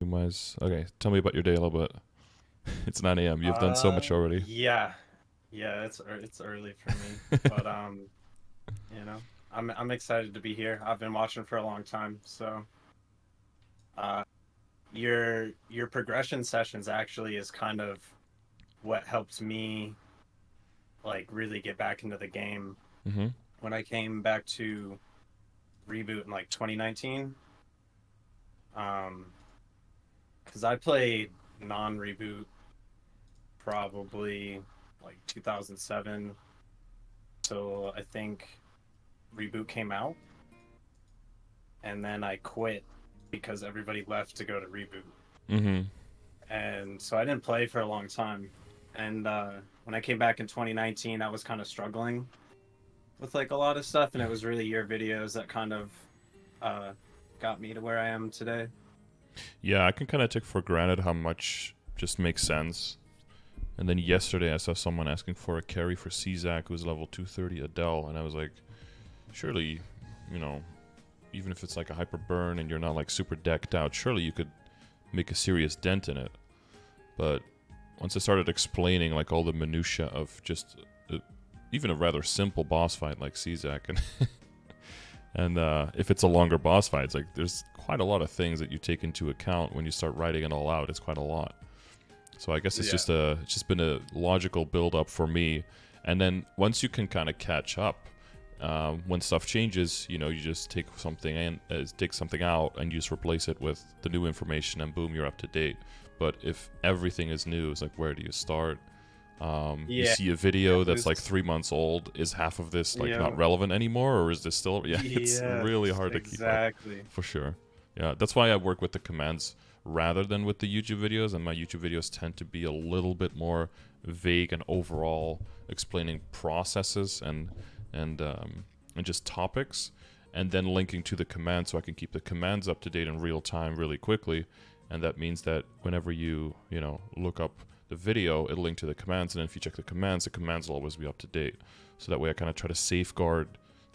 Okay, tell me about your day a little bit. It's 9 a.m. You've done so much already. Yeah, yeah, it's early for me, but you know, I'm excited to be here. I've been watching for a long time, so uh, your progression sessions actually is kind of what helped me like really get back into the game Mm-hmm. when I came back to Reboot in like 2019. Because I played non-Reboot probably like 2007 till I think Reboot came out, and then I quit because everybody left to go to Reboot. Mm-hmm. And so I didn't play for a long time. And when I came back in 2019, I was kind of struggling with like a lot of stuff, and it was really your videos that kind of uh, got me to where I am today. Yeah, I can kind of take for granted how much just makes sense. And then yesterday I saw someone asking for a carry for Czak who's level 230 Adele, and I was like, surely, you know, even if it's like a hyper burn and you're not like super decked out, surely you could make a serious dent in it. But once I started explaining like all the minutia of just even a rather simple boss fight like Czak, and if it's a longer boss fight, it's like there's quite a lot of things that you take into account when you start writing it all out. It's quite a lot. So I guess Yeah. it's just been a logical build up for me. And then once you can kind of catch up, when stuff changes, you know, you just take something and take something out and you just replace it with the new information, and boom, you're up to date. But if everything is new, it's like, where do you start? You Yeah. see a Yeah. video that's There's like 3 months old. Is half of this like not yeah. relevant anymore, or is this still? Yeah, it's Yes, really hard to keep up, exactly. for sure. Yeah, that's why I work with the commands rather than with the YouTube videos, and my YouTube videos tend to be a little bit more vague and overall explaining processes and just topics, and then linking to the commands so I can keep the commands up to date in real time really quickly. And that means that whenever you know look up the video, it'll link to the commands, and then if you check the commands will always be up to date. So that way I kind of try to safeguard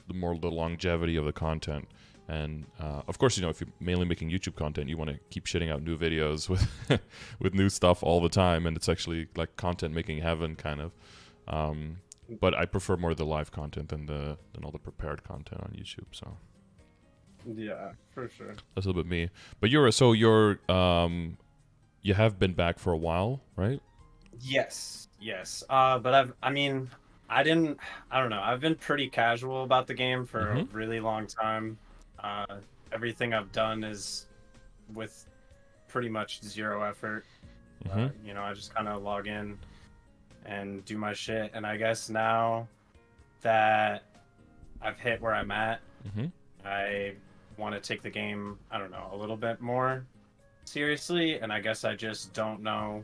the longevity of the content. And of course, you know, if you're mainly making YouTube content, you want to keep shitting out new videos with with new stuff all the time, and it's actually like content making heaven, kind of. Um, but I prefer more the live content than all the prepared content on YouTube. So Yeah, for sure. that's a little bit me. But you're you have been back for a while, right? Yes, yes. But I mean, I don't know. I've been pretty casual about the game for a Mm-hmm. really long time. Uh, Everything I've done is with pretty much zero effort. Mm-hmm. I just kind of log in and do my shit. And I guess now that I've hit where I'm at, Mm-hmm. I want to take the game, I don't know, a little bit more seriously. And I guess I just don't know.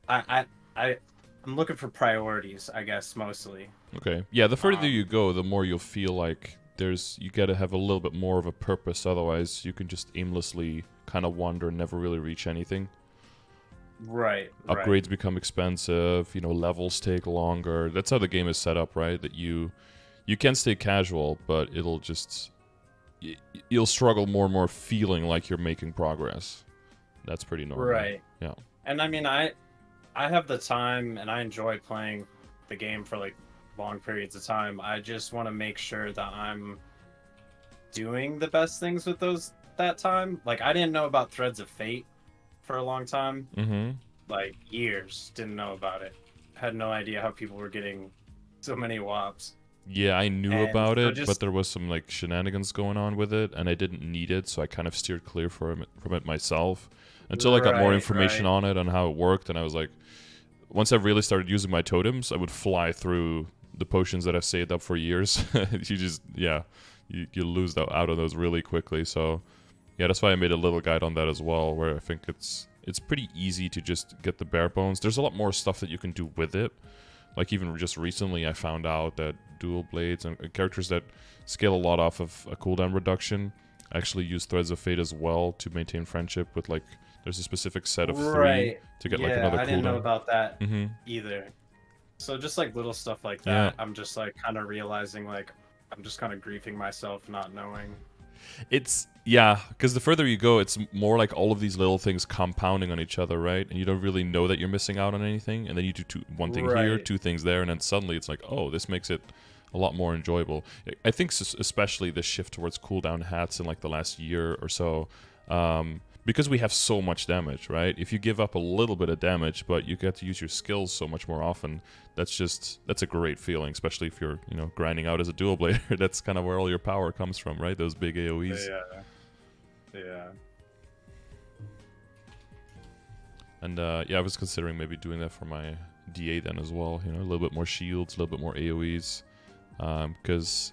I, I, I I'm looking for priorities, I guess, mostly. Okay. Yeah, the further Um, you go, the more you'll feel like you got to have a little bit more of a purpose. Otherwise, you can just aimlessly kind of wander and never really reach anything. right, right, Upgrades become expensive. You know, levels take longer. That's how the game is set up, right? That you can stay casual, but it'll just you'll struggle more and more feeling like you're making progress. That's pretty normal. right. Yeah. And I mean, I have the time and I enjoy playing the game for like long periods of time. I just want to make sure that I'm doing the best things with those that time. Like I didn't know about Threads of Fate for a long time, Mm-hmm. like years. Didn't know about it. Had no idea how people were getting so many wops. Yeah, I knew And about so it, but just there was some like shenanigans going on with it, and I didn't need it, so I kind of steered clear from it myself until I got more right, information right. on it on how it worked, and I was like, once I really started using my totems, I would fly through the potions that I've saved up for years. You just you lose out on those really quickly. So yeah, that's why I made a little guide on that as well, where I think it's pretty easy to just get the bare bones. There's a lot more stuff that you can do with it. Like even just recently, I found out that dual blades and characters that scale a lot off of a cooldown reduction actually use Threads of Fate as well to maintain friendship with like. There's a specific set of three Right. to get like Yeah, another I didn't know cooldown. about that Mm-hmm. either. So just like little stuff like Yeah, that, I'm just like kind of realizing like I'm just kind of griefing myself not knowing. it's Yeah, because the further you go, it's more like all of these little things compounding on each other, right? And you don't really know that you're missing out on anything, and then you do one thing here, Right. two things there, and then suddenly it's like, oh, this makes it a lot more enjoyable. I think especially the shift towards cooldown hats in like the last year or so, because we have so much damage, right? If you give up a little bit of damage, but you get to use your skills so much more often, that's a great feeling, especially if you're, grinding out as a dual blader. That's kind of where all your power comes from, right? Those big AoEs. Yeah. And I was considering maybe doing that for my DA then as well. A little bit more shields, a little bit more AoEs, because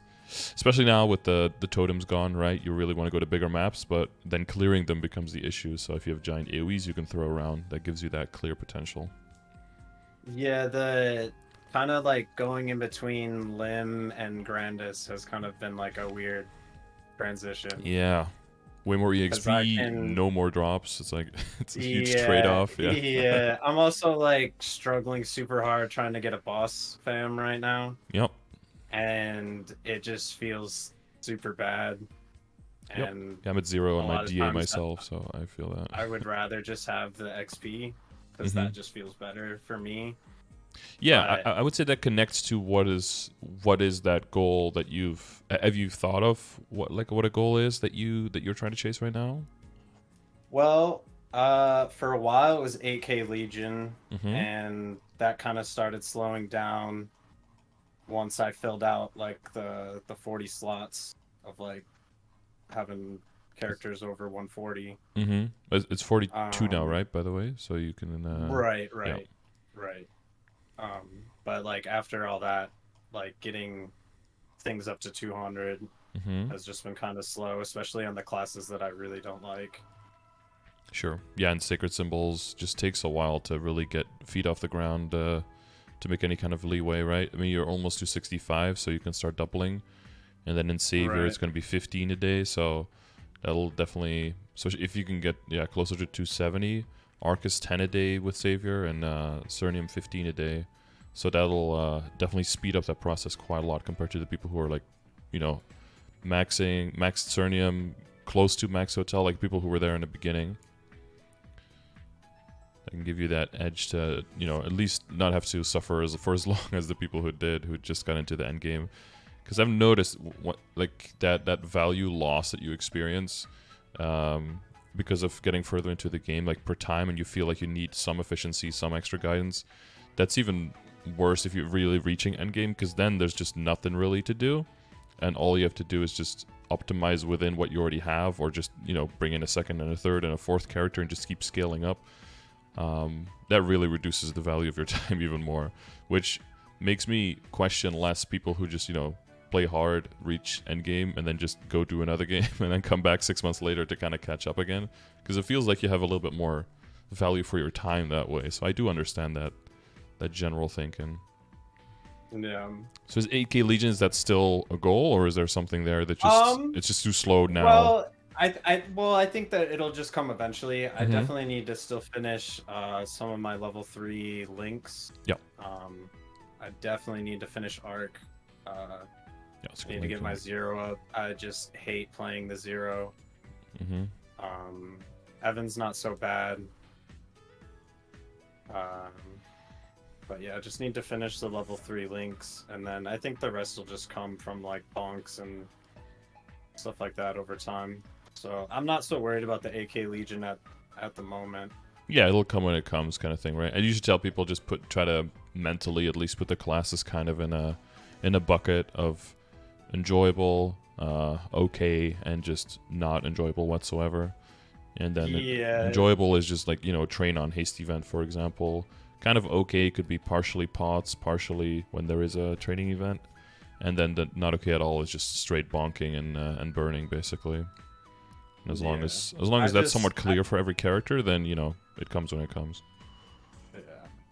especially now with the totems gone, right? You really want to go to bigger maps, but then clearing them becomes the issue. So if you have giant AoEs you can throw around, that gives you that clear potential. Yeah, the kind of like going in between Limb and Grandis has kind of been like a weird transition. Yeah. Way more EXP, no more drops. It's like, it's a huge trade-off. Yeah. Yeah. I'm also like struggling super hard trying to get a boss fam right now. Yep. And it just feels super bad. And yep. Yeah, I'm at 0 on my DA myself, so I feel that. I would rather just have the XP, because that just feels better for me. Yeah, I would say that connects to what is that goal that have you thought of what a goal is that you're trying to chase right now? Well, for a while it was 8K Legion, and that kind of started slowing down once I filled out like the 40 slots of like having characters over 140. It's 42 now, right? By the way, so you can. Right. But like after all that, like getting things up to 200 has just been kind of slow, especially on the classes that I really don't like. Sure. Yeah, and Sacred Symbols just takes a while to really get feet off the ground to make any kind of leeway, right? I mean, you're almost to 65, so you can start doubling. And then in Savior, it's going to be 15 a day, so that'll definitely... So if you can get closer to 270, Arc is 10 a day with Savior, and Cernium 15 a day. So that'll definitely speed up that process quite a lot compared to the people who are like, max Cernium, close to max Hotel, like people who were there in the beginning. I can give you that edge to, at least not have to suffer for as long as the people who just got into the end game. Because I've noticed that value loss that you experience because of getting further into the game, like per time, and you feel like you need some efficiency, some extra guidance. That's even worse if you're really reaching endgame, because then there's just nothing really to do, and all you have to do is just optimize within what you already have, or just bring in a second and a third and a fourth character and just keep scaling up. That really reduces the value of your time even more, which makes me question less people who just play hard, reach endgame, and then just go do another game and then come back 6 months later to kind of catch up again, because it feels like you have a little bit more value for your time that way. So I do understand that general thinking. Yeah. So is 8K Legion, is that still a goal, or is there something there that just it's just too slow now? Well, I think that it'll just come eventually. I definitely need to still finish some of my level 3 links. Yep. I definitely need to finish Arc. Need to get my 0 up. I just hate playing the 0. Evan's not so bad. But yeah, I just need to finish the level 3 links, and then I think the rest will just come from like bonks and stuff like that over time. So I'm not so worried about the AK Legion at the moment. Yeah, it'll come when it comes, kind of thing, right? I usually tell people just try to mentally at least put the classes kind of in a bucket of enjoyable, okay, and just not enjoyable whatsoever. And then enjoyable is just like train on haste event, for example. Kind of okay could be partially pots, partially when there is a training event, and then the not okay at all is just straight bonking and burning, basically. And as long as that's somewhat clear for every character, then it comes when it comes. Yeah,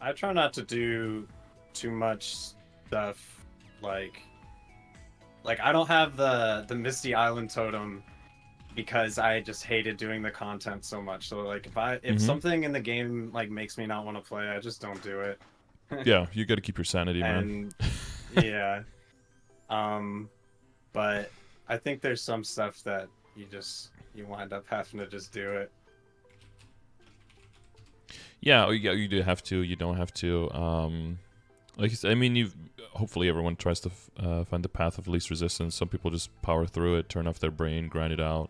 I try not to do too much stuff like I don't have the Misty Island totem, because I just hated doing the content so much. So like if something in the game like makes me not want to play, I just don't do it. Yeah, you got to keep your sanity, man. Yeah. But I think there's some stuff that you wind up having to just do it. Yeah, you do have to. You don't have to. Like you said, I mean, hopefully everyone tries to find the path of least resistance. Some people just power through it, turn off their brain, grind it out.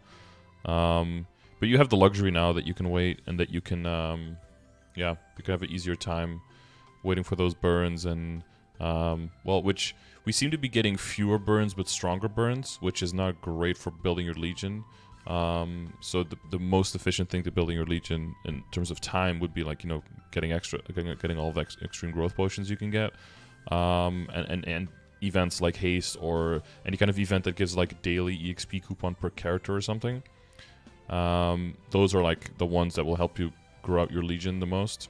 But you have the luxury now that you can wait and that you can, yeah, you can have an easier time waiting for those burns and, well, which we seem to be getting fewer burns but stronger burns, which is not great for building your Legion. So the most efficient thing to building your Legion in terms of time would be like, you know, getting all of the extreme growth potions you can get, and events like haste or any kind of event that gives like daily EXP coupon per character or something. Those are like the ones that will help you grow out your Legion the most.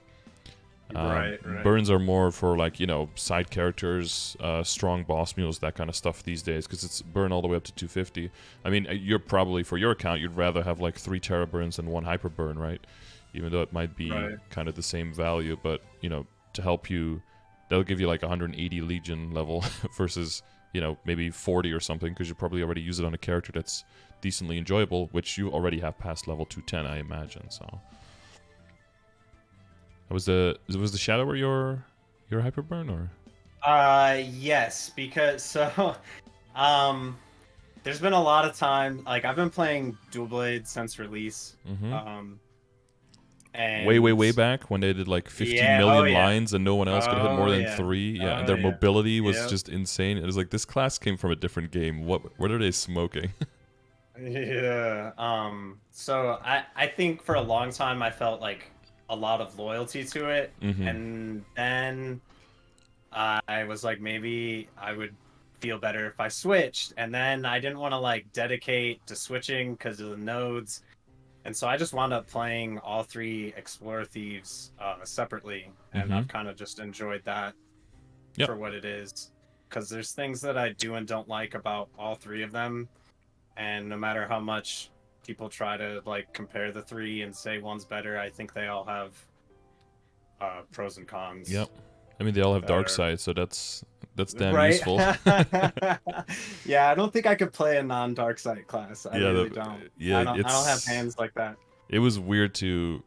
Right. Burns are more for like, you know, side characters, strong boss mules, that kind of stuff these days, because it's burn all the way up to 250. I mean, you're probably, for your account, you'd rather have like 3 Terra burns than 1 hyper burn, right? Even though it might be kind of the same value, but, you know, to help you, that'll give you like 180 Legion level versus, you know, maybe 40 or something, because you probably already use it on a character that's decently enjoyable, which you already have past level 210, I imagine, so... Was the Shadower your hyperburn or? Yes, because so there's been a lot of time, like I've been playing Dual Blade since release. And way back when they did like 15 million lines and no one else could hit more than 3. Yeah, and their mobility was just insane. It was like, this class came from a different game. What are they smoking? Yeah. So I think for a long time I felt like a lot of loyalty to it, and then I was like, maybe I would feel better if I switched, and then I didn't want to like dedicate to switching because of the nodes, and so I just wound up playing all 3 Explorer Thieves separately, and I've kind of just enjoyed that for what it is, because there's things that I do and don't like about all 3 of them, and no matter how much people try to like compare the 3 and say one's better, I think they all have pros and cons. Yep. I mean, they all have dark side, so that's damn useful. Yeah, I don't think I could play a non-dark side class. I really don't. Yeah, I don't have hands like that. It was weird to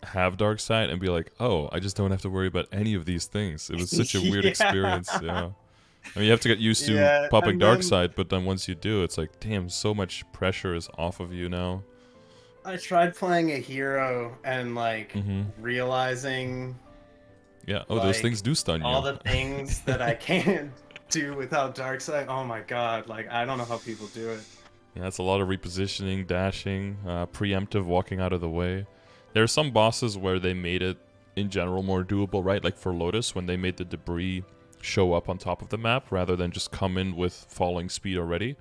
have dark side and be like, oh, I just don't have to worry about any of these things. It was such a weird experience. Yeah. I mean, you have to get used to popping dark side, but then once you do, it's like, damn, so much pressure is off of you now. I tried playing a hero and like realizing, like, those things do stun you. All the things that I can't do without dark side. Oh my god, like I don't know how people do it. Yeah, it's a lot of repositioning, dashing, preemptive, walking out of the way. There are some bosses where they made it in general more doable, right? Like for Lotus, when they made the debris show up on top of the map rather than just come in with falling speed already.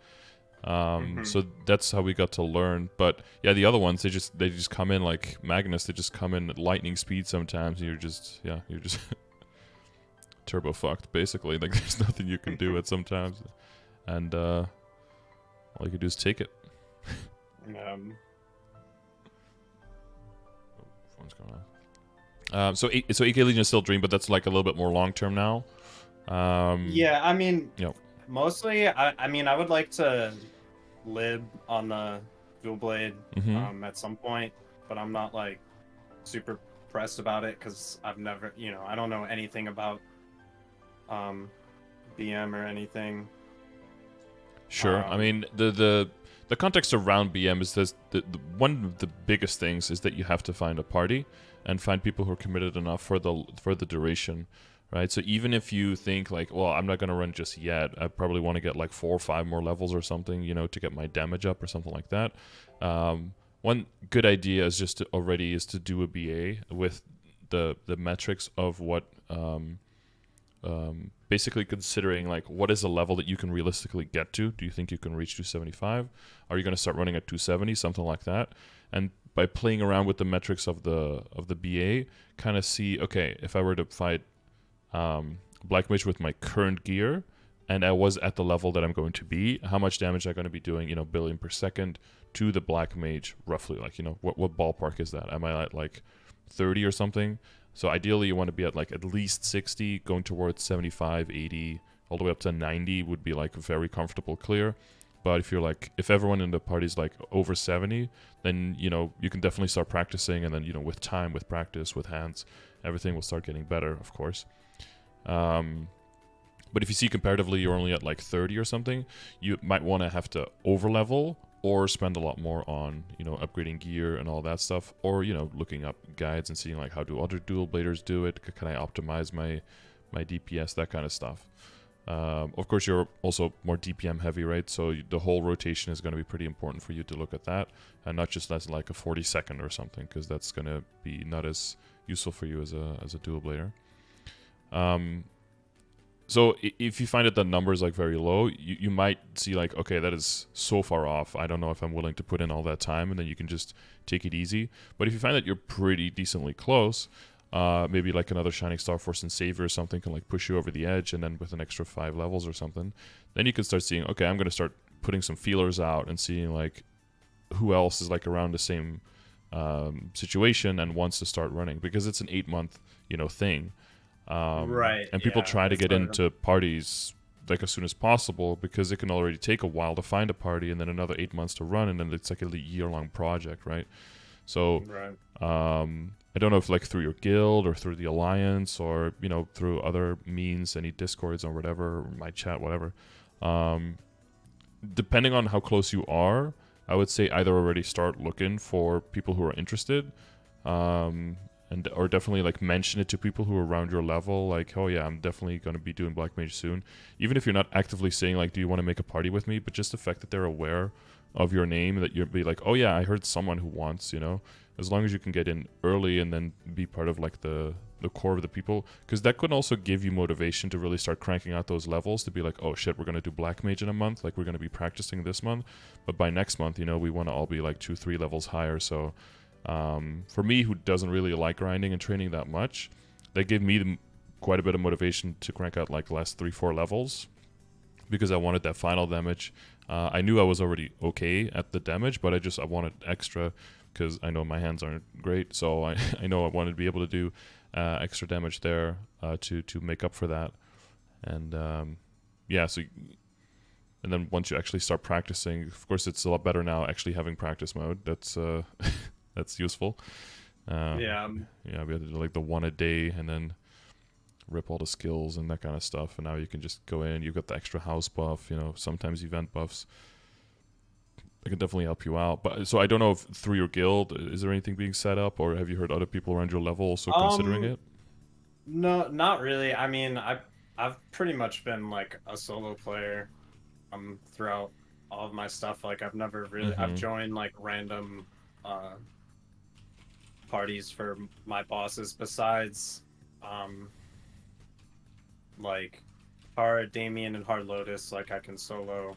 So that's how we got to learn. But yeah, the other ones, they just come in like Magnus. They just come in at lightning speed sometimes, and you're just turbo fucked basically. Like there's nothing you can do at sometimes, and all you can do is take it. Phone's going on. So AK Legion is still Dream, but that's like a little bit more long term now. Yeah, I mean, mostly, I mean, I would like to lib on the Dual Blade at some point, but I'm not like super pressed about it because I've never, I don't know anything about BM or anything. Sure. I mean, the context around BM is this: one of the biggest things is that you have to find a party and find people who are committed enough for the duration. Right, so even if you think like, well, I'm not going to run just yet, I probably want to get like 4 or 5 more levels or something, to get my damage up or something like that. One good idea is just to do a BA with the metrics of what, basically considering like what is a level that you can realistically get to. Do you think you can reach 275? Are you going to start running at 270, something like that? And by playing around with the metrics of the BA, kind of see, okay, if I were to fight Black Mage with my current gear, and I was at the level that I'm going to be, how much damage am I going to be doing, billion per second to the Black Mage, roughly, like, what ballpark is that? Am I at, like, 30 or something? So ideally, you want to be at, like, at least 60, going towards 75, 80, all the way up to 90 would be, like, a very comfortable clear. But if you're like, if everyone in the party's like over 70, then, you know, you can definitely start practicing. And then, you know, with time, with practice, with hands, everything will start getting better, of course. But if you see comparatively you're only at like 30 or something, you might want to have to overlevel or spend a lot more on, you know, upgrading gear and all that stuff, or, you know, looking up guides and seeing like how do other dual bladers do it, can I optimize my DPS, that kind of stuff. Of course, you're also more DPM heavy, right? So the whole rotation is going to be pretty important for you to look at that, and not just as like a 40-second or something, because that's going to be not as useful for you as a dual blader. So if you find that the number is like very low, you might see like, okay, that is so far off, I don't know if I'm willing to put in all that time, and then you can just take it easy. But if you find that you're pretty decently close, maybe like another Shining Star Force and Savior or something can like push you over the edge, and then with an extra 5 levels or something, then you can start seeing, okay, I'm going to start putting some feelers out and seeing like who else is like around the same situation and wants to start running, because it's an 8-month, you know, thing. Right. And people try to it's get sort into parties like as soon as possible, because it can already take a while to find a party and then another 8 months to run, and then it's like a year-long project, right? So Right. I don't know if like through your guild or through the alliance, or, you know, through other means, any discords or whatever, my chat, whatever, depending on how close you are, I would say either already start looking for people who are interested, and or definitely like mention it to people who are around your level, like, oh yeah, I'm definitely going to be doing Black Mage soon. Even if you're not actively saying like, do you want to make a party with me, but just the fact that they're aware of your name, that you'll be like, oh yeah, I heard someone who wants, you know, as long as you can get in early and then be part of like the core of the people, because that could also give you motivation to really start cranking out those levels, to be like, oh shit, we're going to do Black Mage in a month, like we're going to be practicing this month, but by next month, you know, we want to all be like 2-3 levels higher. So for me, who doesn't really like grinding and training that much, that gave me quite a bit of motivation to crank out like last 3-4 levels, because I wanted that final damage. I knew I was already okay at the damage, but I wanted extra, because I know my hands aren't great, so I know I wanted to be able to do extra damage there to make up for that. And yeah, so, and then once you actually start practicing, of course it's a lot better now actually having practice mode. That's that's useful. Yeah, we had to do like the 1 a day and then rip all the skills and that kind of stuff, and now you can just go in, you've got the extra house buff, you know, sometimes event buffs. It can definitely help you out. But so I don't know if through your guild, is there anything being set up, or have you heard other people around your level also considering it? No, not really. I mean, I've pretty much been like a solo player throughout all of my stuff. Like I've never really I've joined like random parties for my bosses, besides like Hard Damien and Hard Lotus, like I can solo.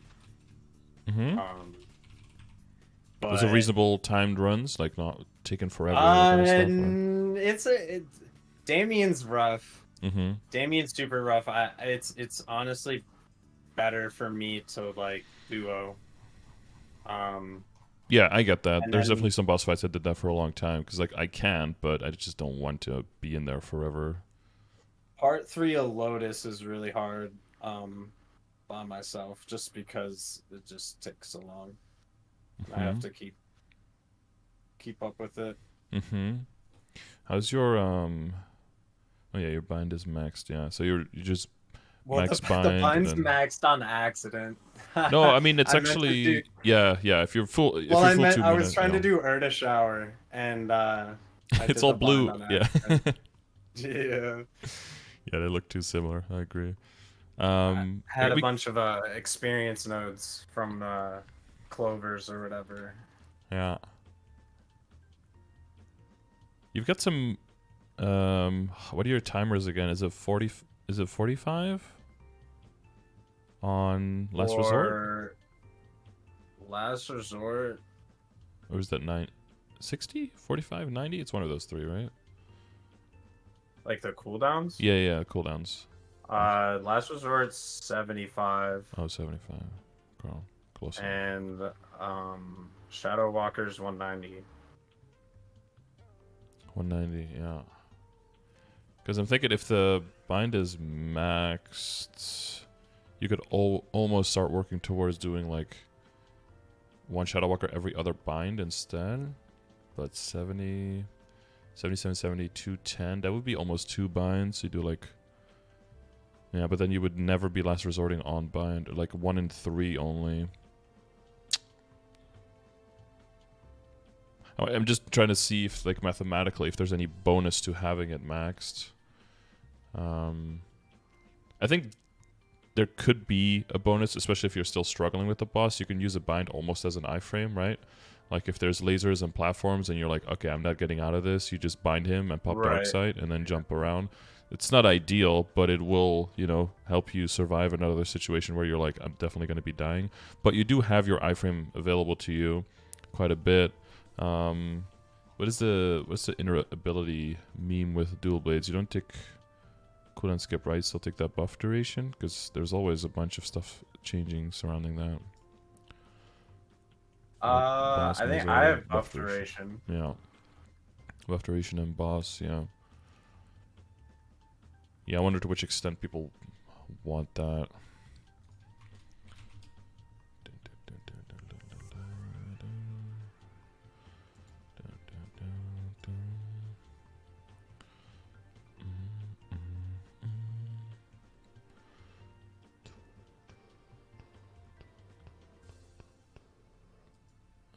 Those are reasonable timed runs, like not taking forever. It's Damien's rough. Damien's super rough. It's honestly better for me to like duo. Yeah, I get that. There's then, definitely some boss fights that did that for a long time, because like I can, but I just don't want to be in there forever. Part 3 of Lotus is really hard by myself, just because it just takes so long. I have to keep up with it. How's your oh yeah, your bind is maxed, yeah. So you just max bind. The bind's maxed on accident. No, I mean it's actually yeah. If you're full, I was trying to do Urda Shower, and it's all blue. Yeah. Yeah. Yeah, they look too similar. I agree. I had a bunch of experience nodes from Clovers or whatever. Yeah. You've got some. What are your timers again? Is it 40? Is it 45? On Last Resort? Last Resort. Or is that 60? 45? 90? It's one of those three, right? Like the cooldowns? Yeah, cooldowns. Last Resort's 75. Oh, 75. Girl, close. And Shadow Walker's 190. 190, yeah. Because I'm thinking if the bind is maxed, you could almost start working towards doing like one Shadow Walker every other bind instead. But 70, 77, 70, 210. That would be almost 2 binds. You do like... Yeah, but then you would never be last resorting on bind. Like 1 in 3 only. I'm just trying to see if, like, mathematically, if there's any bonus to having it maxed. I think there could be a bonus, especially if you're still struggling with the boss. You can use a bind almost as an iframe, right? Like, if there's lasers and platforms and you're like, okay, I'm not getting out of this, you just bind him and pop Dark Sight and then jump around. It's not ideal, but it will, you know, help you survive another situation where you're like, I'm definitely going to be dying. But you do have your iframe available to you quite a bit. What's the inner ability meme with dual blades? You don't take cooldown skip, right? Still take that buff duration, because there's always a bunch of stuff changing surrounding that. I think I have buff duration. Yeah, buff duration and boss. Yeah. Yeah, I wonder to which extent people want that.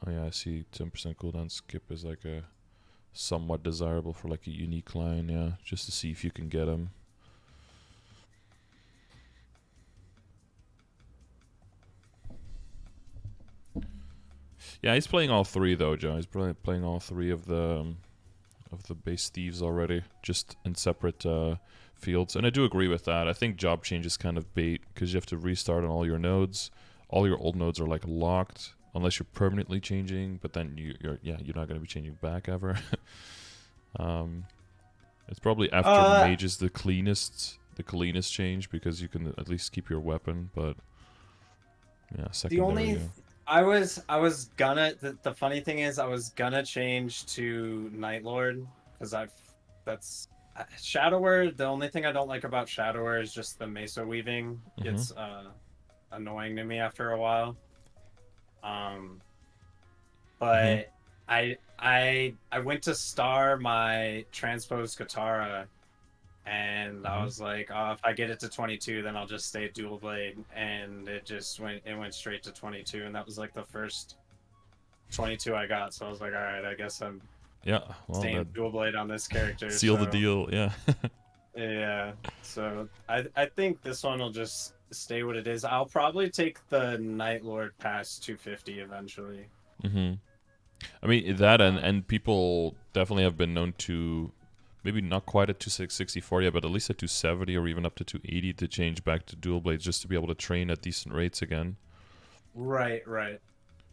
Oh yeah, I see 10% cooldown skip is like a somewhat desirable for like a unique line, yeah, just to see if you can get him. Yeah, he's playing all 3 though, Joe. He's playing all 3 of the base thieves already, just in separate fields. And I do agree with that. I think job change is kind of bait, because you have to restart on all your nodes. All your old nodes are like locked, unless you're permanently changing. But then you're not going to be changing back ever. It's probably after Mage is the cleanest change, because you can at least keep your weapon. But yeah, secondary. I was gonna. The funny thing is, I was gonna change to Night Lord, because that's Shadower. The only thing I don't like about Shadower is just the meso weaving. It's annoying to me after a while. But I went to star my transposed Katara, and I was like, oh, if I get it to 22, then I'll just stay dual blade, and it went straight to 22, and that was like the first 22 I got. So I was like, all right, I guess I'm staying dual blade on this character. Seal the deal, yeah. Yeah. So I think this one will just stay what it is. I'll probably take the Night Lord past 250 eventually. I mean, that and people definitely have been known to, maybe not quite at 264 yet, but at least at 270 or even up to 280 to change back to dual blades, just to be able to train at decent rates again. Right.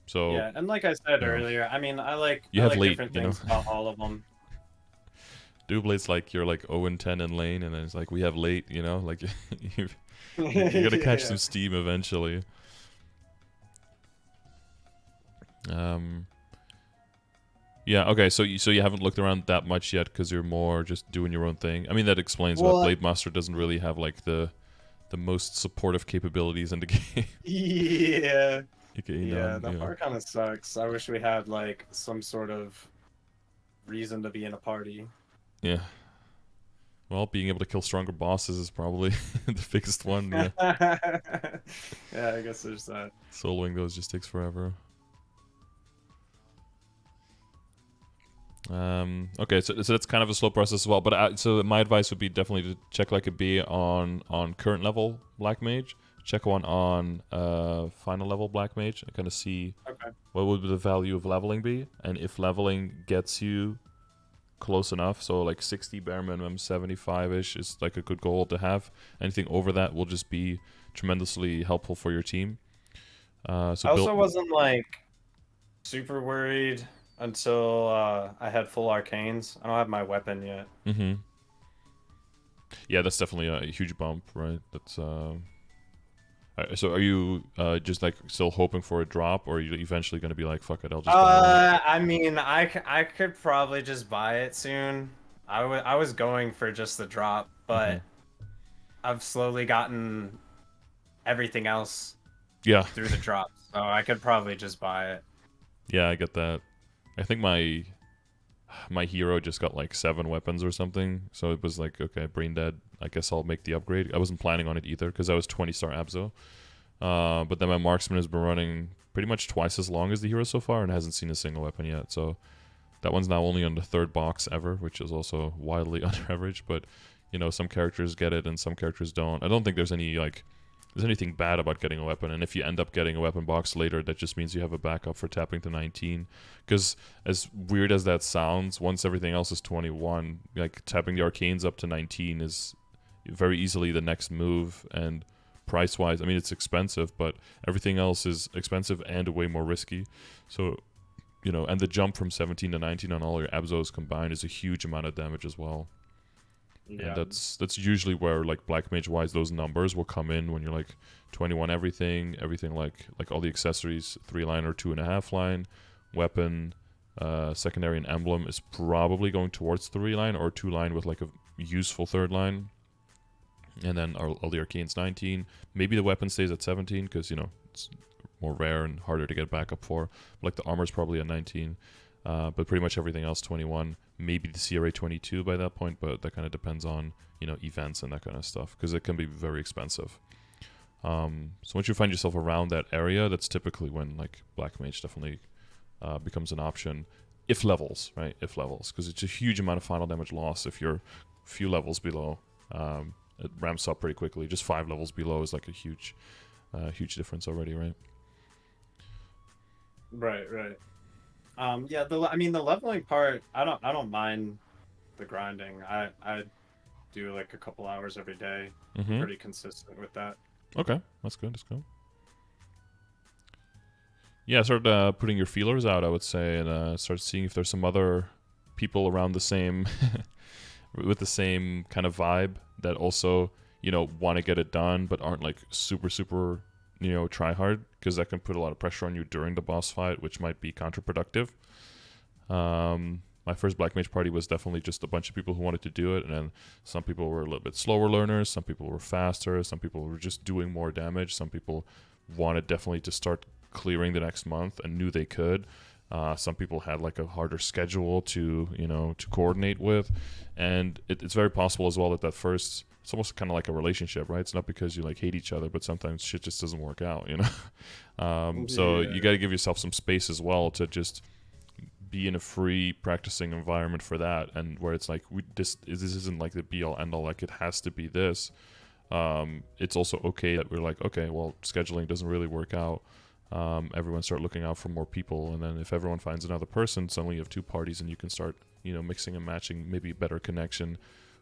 So yeah, and like I said earlier, I mean, I like different things about all of them. Dual blades, like, you're like 0 and 10 in lane, and then it's like we have late, you know, like you're gonna catch some steam eventually. Yeah, okay, so you haven't looked around that much yet, because you're more just doing your own thing. I mean, that explains why Blade Master doesn't really have like the most supportive capabilities in the game. Yeah. That part kind of sucks. I wish we had like some sort of reason to be in a party. Yeah. Well, being able to kill stronger bosses is probably the biggest one. Yeah. Yeah, I guess there's that. Soloing those just takes forever. Okay, so that's kind of a slow process as well. But so my advice would be definitely to check like a B on current level Black Mage. Check one on final level Black Mage and kind of see what would the value of leveling be, and if leveling gets you close enough, so like 60 bare minimum, 75-ish is like a good goal to have. Anything over that will just be tremendously helpful for your team. So I also wasn't like super worried until I had full arcanes. I don't have my weapon yet. Yeah, that's definitely a huge bump, right? That's so are you just like still hoping for a drop, or are you eventually going to be like, fuck it, I'll just buy it? I mean, I could probably just buy it soon. I was going for just the drop, but I've slowly gotten everything else through the drops. So I could probably just buy it. Yeah, I get that. I think my hero just got like 7 weapons or something, so it was like, okay, brain dead. I guess I'll make the upgrade. I wasn't planning on it either because I was 20-star Abzo. But then my marksman has been running pretty much twice as long as the hero so far and hasn't seen a single weapon yet. So that one's now only on the 3rd box ever, which is also wildly under average. But you know, some characters get it and some characters don't. I don't think there's anything bad about getting a weapon, and if you end up getting a weapon box later, that just means you have a backup for tapping to 19. Because as weird as that sounds, once everything else is 21, like tapping the arcanes up to 19 is very easily the next move. And price-wise, I mean, it's expensive, but everything else is expensive and way more risky. So, you know, and the jump from 17 to 19 on all your Abzos combined is a huge amount of damage as well. Yeah. And that's usually where, like, Black Mage wise, those numbers will come in when you're like 21 everything like all the accessories, 3-line or 2.5-line, weapon, secondary and emblem is probably going towards 3-line or 2-line with like a useful 3rd line. And then all the arcanes 19. Maybe the weapon stays at 17 because, you know, it's more rare and harder to get back up for. Like the armor's probably at 19. But pretty much everything else 21. Maybe the CRA 22 by that point, but that kind of depends on, you know, events and that kind of stuff because it can be very expensive. So once you find yourself around that area, that's typically when like Black Mage definitely becomes an option. If levels, right? If levels, because it's a huge amount of final damage loss if you're a few levels below. It ramps up pretty quickly. Just 5 levels below is like a huge difference already, right? Right. Yeah, the leveling part, I don't mind the grinding. I do like a couple hours every day. Mm-hmm. Pretty consistent with that. Okay, that's good. Yeah, start putting your feelers out, I would say, and start seeing if there's some other people around the same with the same kind of vibe that also, you know, want to get it done but aren't like super, you know, try hard, because that can put a lot of pressure on you during the boss fight, which might be counterproductive. My first Black Mage party was definitely just a bunch of people who wanted to do it, and then some people were a little bit slower learners, some people were faster, some people were just doing more damage, some people wanted definitely to start clearing the next month and knew they could. Some people had like a harder schedule to, you know, to coordinate with, and it's very possible as well that first, it's almost kind of like a relationship, right? It's not because you like hate each other, but sometimes shit just doesn't work out, you know. So you got to give yourself some space as well to just be in a free practicing environment for that, and where it's like this isn't like the be all end all, like it has to be this. It's also okay that we're like, okay, well, scheduling doesn't really work out. Everyone start looking out for more people, and then if everyone finds another person, suddenly you have 2 parties and you can start, you know, mixing and matching, maybe better connection,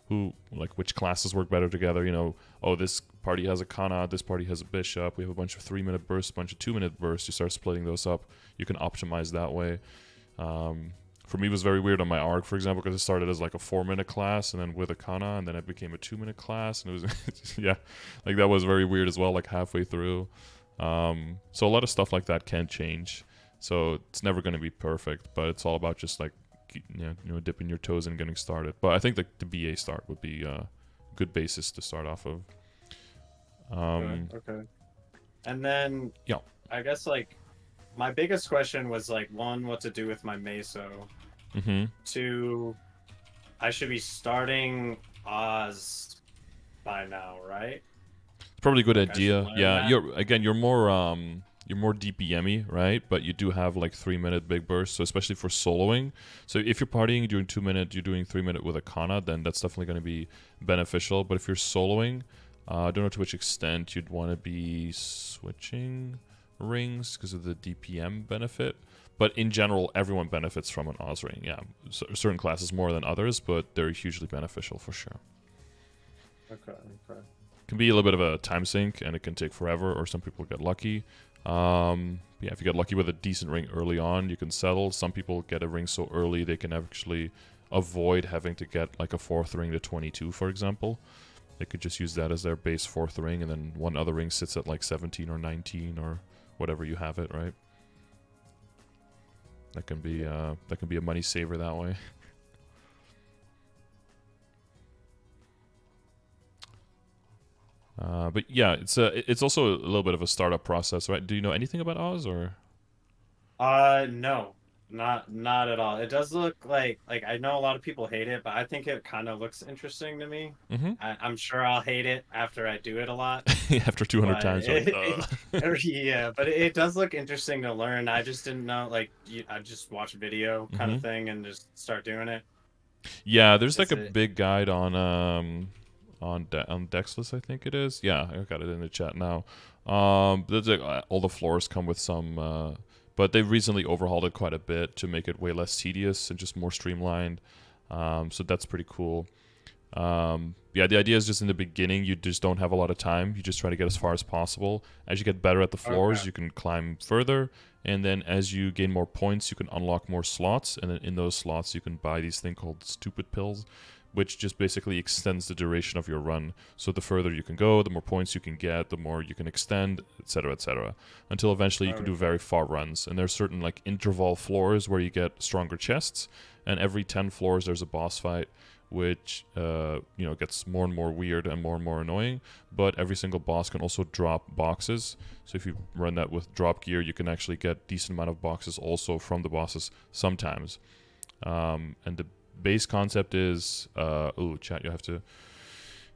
who, like, which classes work better together, you know. Oh, this party has a Kana, this party has a Bishop, we have a bunch of 3-minute bursts, a bunch of 2-minute bursts. You start splitting those up, you can optimize that way. For me, it was very weird on my ARC, for example, because it started as like a 4-minute class and then with a Kana, and then it became a 2-minute class, and it was yeah, like that was very weird as well, like halfway through. So a lot of stuff like that can change, so it's never going to be perfect, but it's all about just like, you know, dipping your toes and getting started. But I think the BA start would be a good basis to start off of. Okay. And then, yeah, I guess like my biggest question was like, 1, what to do with my meso. 2, I should be starting Oz by now, right? Probably a good Like idea. Yeah, you're more DPM-y, right? But you do have like 3-minute big bursts, so especially for soloing. So if you're partying, you're doing 2-minute, you're doing 3-minute with a Kana, then that's definitely going to be beneficial. But if you're soloing, I don't know to which extent you'd want to be switching rings because of the DPM benefit. But in general, everyone benefits from an Oz ring. Yeah, certain classes more than others, but they're hugely beneficial for sure. Okay. Can be a little bit of a time sink, and it can take forever, or some people get lucky. Yeah, if you get lucky with a decent ring early on, you can settle. Some people get a ring so early they can actually avoid having to get like a 4th ring to 22, for example. They could just use that as their base 4th ring, and then one other ring sits at like 17 or 19 or whatever you have it, right? That can be a money saver that way. But yeah, it's also a little bit of a startup process, right? Do you know anything about Oz or? No, not at all. It does look like I know a lot of people hate it, but I think it kind of looks interesting to me. Mm-hmm. I'm sure I'll hate it after I do it a lot, After 200 but times, you're like, yeah, but it does look interesting to learn. I just didn't know, like, I just watch a video kind mm-hmm. of thing and just start doing it. Yeah, there's like Is a it big guide on Dexless, I think it is. Yeah, I got it in the chat now. There's like, all the floors come with some, but they've recently overhauled it quite a bit to make it way less tedious and just more streamlined. So that's pretty cool. Yeah, the idea is just in the beginning, you just don't have a lot of time. You just try to get as far as possible. As you get better at the okay? floors, you can climb further. And then as you gain more points, you can unlock more slots. And then in those slots, you can buy these thing called stupid pills, which just basically extends the duration of your run. So the further you can go, the more points you can get, the more you can extend, etc., etc., until eventually you can do Okay. very far runs. And there's certain like interval floors where you get stronger chests. And every 10 floors, there's a boss fight, which gets more and more weird and more annoying. But every single boss can also drop boxes. So if you run that with drop gear, you can actually get decent amount of boxes also from the bosses sometimes. And the base concept is chat, you have to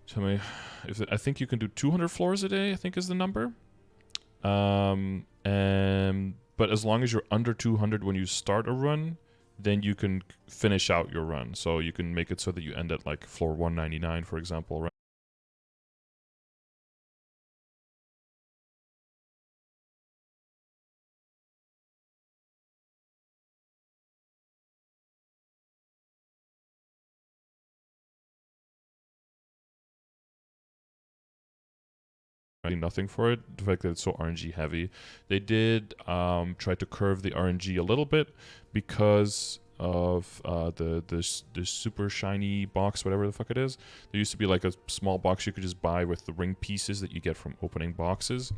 tell me if I think you can do 200 floors a day, I think is the number. And but as long as you're under 200 when you start a run, then you can finish out your run. So you can make it so that you end at like floor 199, for example, right? Nothing for it. The fact that it's so RNG heavy, they did try to curve the RNG a little bit because of the super shiny box, whatever the fuck it is. There used to be like a small box you could just buy with the ring pieces that you get from opening boxes,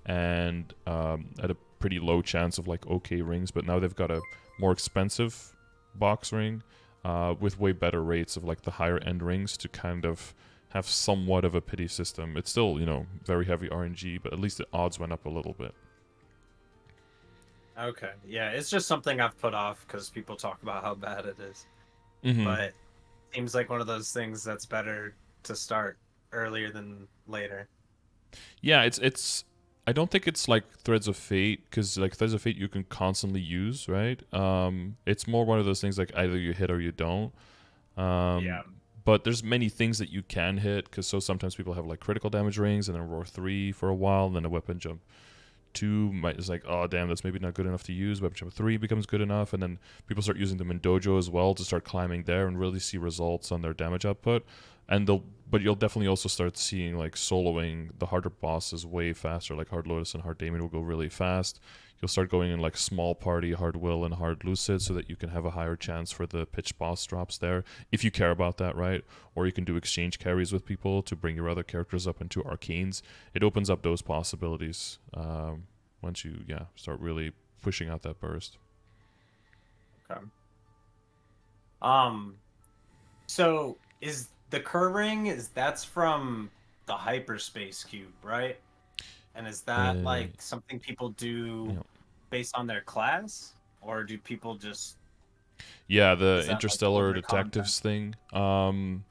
and at a pretty low chance of like okay rings. But now they've got a more expensive box ring with way better rates of like the higher end rings to kind of have somewhat of a pity system. It's still, very heavy RNG, but at least the odds went up a little bit. Okay. Yeah, it's just something I've put off because people talk about how bad it is. Mm-hmm. But seems like one of those things that's better to start earlier than later. Yeah, it's. I don't think it's like Threads of Fate, because like Threads of Fate you can constantly use, right? It's more one of those things like either you hit or you don't. Yeah. Um, but there's many things that you can hit, because sometimes people have like critical damage rings and then roar 3 for a while, and then a weapon jump 2 is like, oh damn, that's maybe not good enough to use. Weapon jump 3 becomes good enough, and then people start using them in dojo as well to start climbing there and really see results on their damage output. But you'll definitely also start seeing like soloing the harder bosses way faster. Like Hard Lotus and Hard Damon will go really fast. You'll start going in like small party, Hard Will, and Hard Lucid, so that you can have a higher chance for the pitch boss drops there, if you care about that, right? Or you can do exchange carries with people to bring your other characters up into arcanes. It opens up those possibilities once you start really pushing out that burst. Okay. So is the Kerr ring that's from the hyperspace cube, right? And is that Uh, like something people do yeah. based on their class, or do people just Yeah, the is that like all interstellar their content? detectives thing.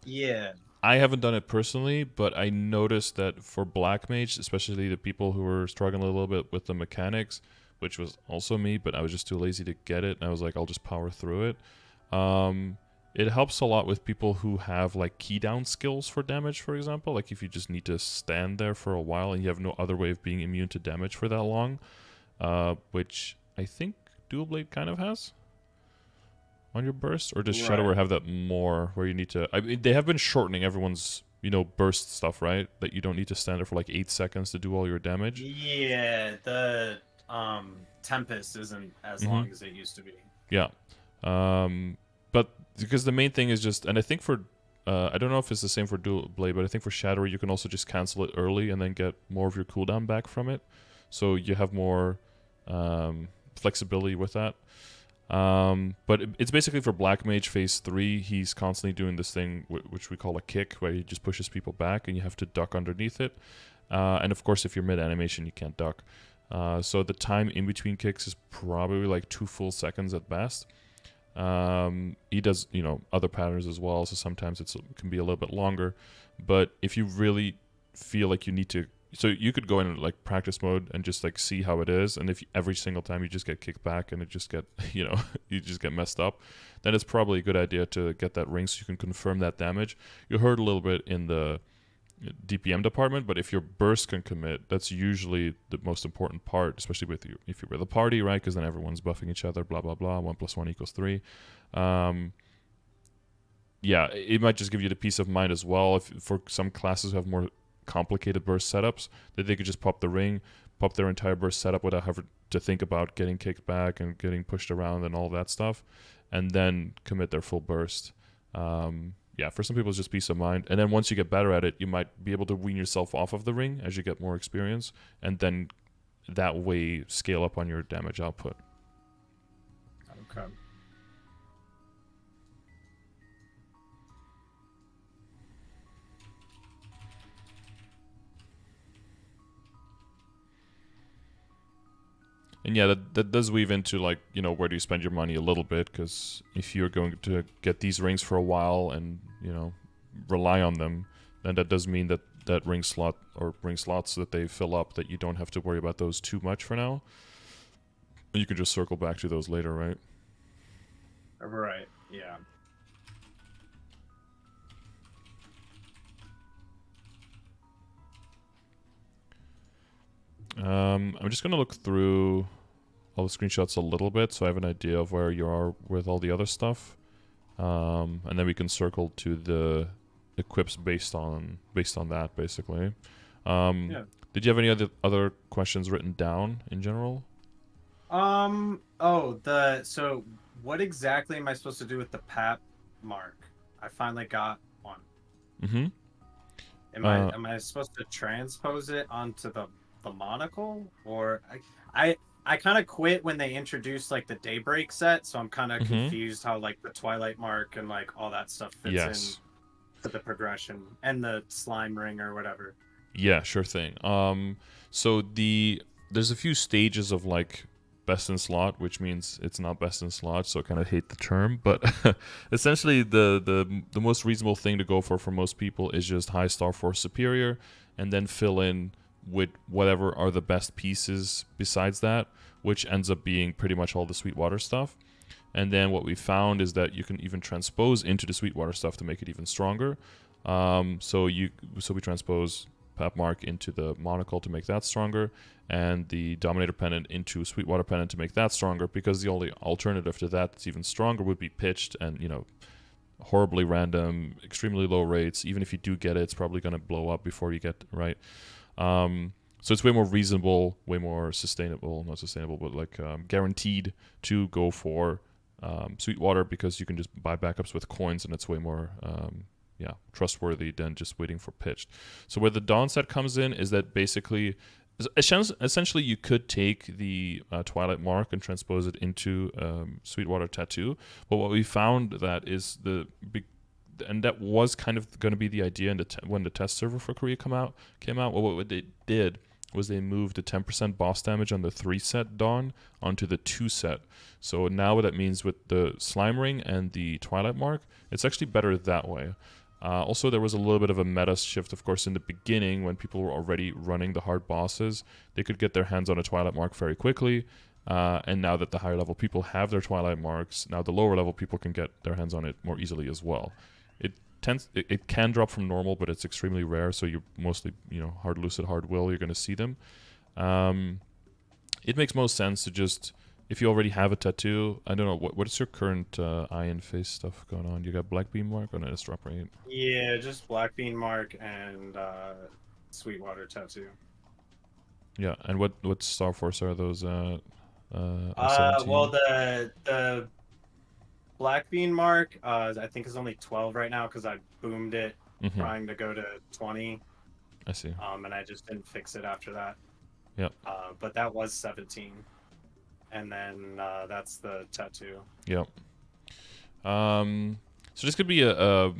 Yeah. I haven't done it personally, but I noticed that for Black Mage, especially the people who were struggling a little bit with the mechanics, which was also me, but I was just too lazy to get it, and I was like, I'll just power through it. It helps a lot with people who have like key down skills for damage, for example. Like if you just need to stand there for a while and you have no other way of being immune to damage for that long, which I think Dual Blade kind of has on your burst, or does Right. Shadowware have that more where you need to? I mean, they have been shortening everyone's burst stuff, right? That you don't need to stand there for like 8 seconds to do all your damage. Yeah, the Tempest isn't as Mm-hmm. long as it used to be. Yeah, but because the main thing is just, and I think for I don't know if it's the same for Dual Blade, but I think for Shadow you can also just cancel it early and then get more of your cooldown back from it, so you have more flexibility with that. But it's basically for Black Mage phase 3. He's constantly doing this thing which we call a kick, where he just pushes people back and you have to duck underneath it. And of course, if you're mid animation, you can't duck. So the time in between kicks is probably like 2 full seconds at best. He does, you know, other patterns as well, so sometimes it can be a little bit longer. But if you really feel like you need to, so you could go in like practice mode and just like see how it is, and if every single time you just get kicked back and it just get, you know, you just get messed up, then it's probably a good idea to get that ring so you can confirm that damage. You heard a little bit in the DPM department, but if your burst can commit, that's usually the most important part, especially with you if you're with a party, right? Because then everyone's buffing each other, blah blah blah. 1 + 1 = 3. Yeah, it might just give you the peace of mind as well. If for some classes who have more complicated burst setups, that they could just pop the ring, pop their entire burst setup without having to think about getting kicked back and getting pushed around and all that stuff, and then commit their full burst. Yeah, for some people it's just peace of mind. And then once you get better at it, you might be able to wean yourself off of the ring as you get more experience, and then that way scale up on your damage output. Okay. And yeah, that does weave into, like, you know, where do you spend your money a little bit, because if you're going to get these rings for a while and, you know, rely on them, then that does mean that that ring slot or ring slots that they fill up, that you don't have to worry about those too much for now. You can just circle back to those later, right? Right, yeah. I'm just going to look through all the screenshots a little bit so I have an idea of where you are with all the other stuff. And then we can circle to the equips based on that, basically. Yeah. Did you have any other questions written down in general? So what exactly am I supposed to do with the PAP mark? I finally got one. Mm-hmm. Am I supposed to transpose it onto the monocle, or I kind of quit when they introduced like the Daybreak set, so I'm kind of confused how like the Twilight mark and like all that stuff fits in to the progression and the slime ring or whatever. Yeah, sure thing. So there's a few stages of like best in slot, which means it's not best in slot, so I kind of hate the term, but essentially the most reasonable thing to go for most people is just high Star Force superior, and then fill in with whatever are the best pieces besides that, which ends up being pretty much all the Sweetwater stuff. And then what we found is that you can even transpose into the Sweetwater stuff to make it even stronger. So we transpose Pap Mark into the Monocle to make that stronger, and the Dominator Pennant into Sweetwater Pennant to make that stronger, because the only alternative to that that's even stronger would be pitched, and, you know, horribly random, extremely low rates. Even if you do get it, it's probably going to blow up before you get right. So it's way more reasonable, way more sustainable, not sustainable, but like guaranteed to go for Sweetwater, because you can just buy backups with coins, and it's way more trustworthy than just waiting for pitched. So where the Dawn set comes in is that basically, essentially you could take the Twilight mark and transpose it into Sweetwater Tattoo, but what we found that is and that was kind of going to be the idea when the test server for Korea came out. Well, what they did was they moved the 10% boss damage on the 3-set Dawn onto the 2-set. So now what that means with the Slime Ring and the Twilight Mark, it's actually better that way. Also, there was a little bit of a meta shift, of course, in the beginning when people were already running the hard bosses. They could get their hands on a Twilight Mark very quickly. And now that the higher level people have their Twilight Marks, now the lower level people can get their hands on it more easily as well. It can drop from normal, but it's extremely rare, so you're mostly, you know, hard lucid, hard will, you're going to see them. It makes most sense to just, if you already have a tattoo, I don't know, what is your current eye and face stuff going on? You got Black Beam Mark? Oh, no, it's drop right. Yeah, just Black Bean Mark and Sweetwater Tattoo. Yeah, and what Star Force are those? Well, the Black Bean Mark, I think is only 12 right now because I boomed it, trying to go to 20. I see. And I just didn't fix it after that. Yep. But that was 17. and then that's the tattoo. Yep. So this could be a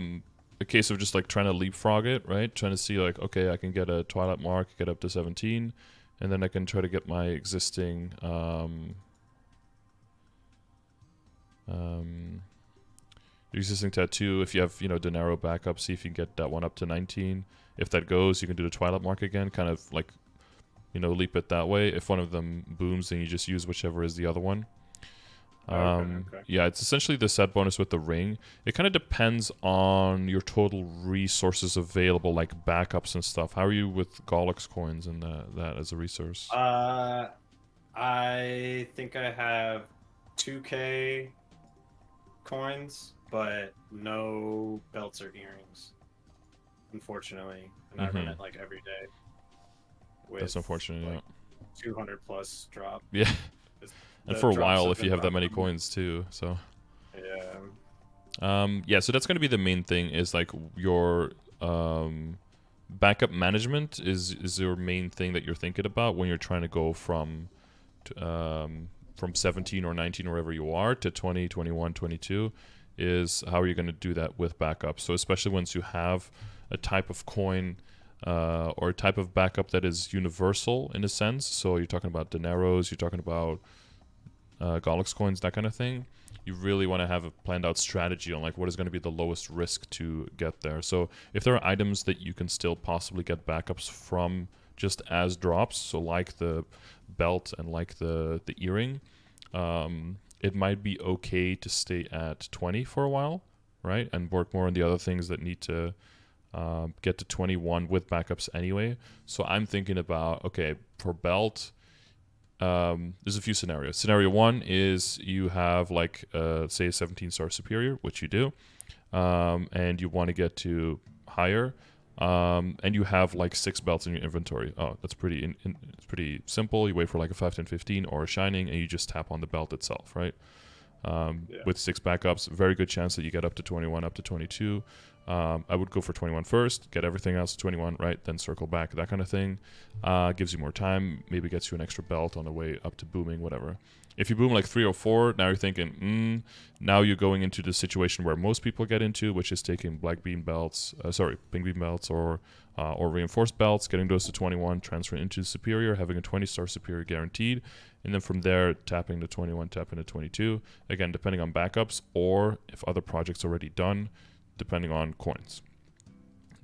case of just like trying to leapfrog it, right? Trying to see like, okay, I can get a Twilight mark, get up to 17, and then I can try to get my existing tattoo. If you have, you know, Dinero backup, see if you can get that one up to 19. If that goes, you can do the Twilight mark again, kind of like, you know, leap it that way. If one of them booms, then you just use whichever is the other one. Okay. Yeah, it's essentially the set bonus with the ring. It kind of depends on your total resources available, like backups and stuff. How are you with Gollux coins and that as a resource? I think I have 2K coins, but no belts or earrings, unfortunately. And I run it like every day. That's unfortunate, like, yeah. 200 plus drop. Yeah. And for a while, if you have that many dropping. coins too, so. Yeah. Yeah, so that's going to be the main thing, is like your backup management is your main thing that you're thinking about when you're trying to go from 17 or 19 or wherever you are to 20, 21, 22, is how are you going to do that with backup. So especially once you have a type of coin or a type of backup that is universal in a sense, so you're talking about Dineros, you're talking about Gollux coins, that kind of thing, you really want to have a planned out strategy on like what is going to be the lowest risk to get there. So if there are items that you can still possibly get backups from just as drops, so like the belt and like the earring, it might be okay to stay at 20 for a while, right, and work more on the other things that need to get to 21 with backups anyway. So I'm thinking about, okay, for belt, there's a few scenarios. Scenario one is you have like say a 17-star superior, which you do, and you want to get to higher, and you have like 6 belts in your inventory. Oh, that's pretty it's pretty simple. You wait for like a 5, 10, 15 or a shining, and you just tap on the belt itself, right? With 6 backups, very good chance that you get up to 21, up to 22. I would go for 21 first, get everything else to 21, right? Then circle back, that kind of thing. Gives you more time, maybe gets you an extra belt on the way up to booming, whatever. If you boom like 3 or 4, now you're thinking, now you're going into the situation where most people get into, which is taking pink beam belts, or reinforced belts, getting those to 21, transferring into superior, having a 20-star superior guaranteed, and then from there, tapping to 21, tapping to 22, again, depending on backups, or if other projects already done, depending on coins.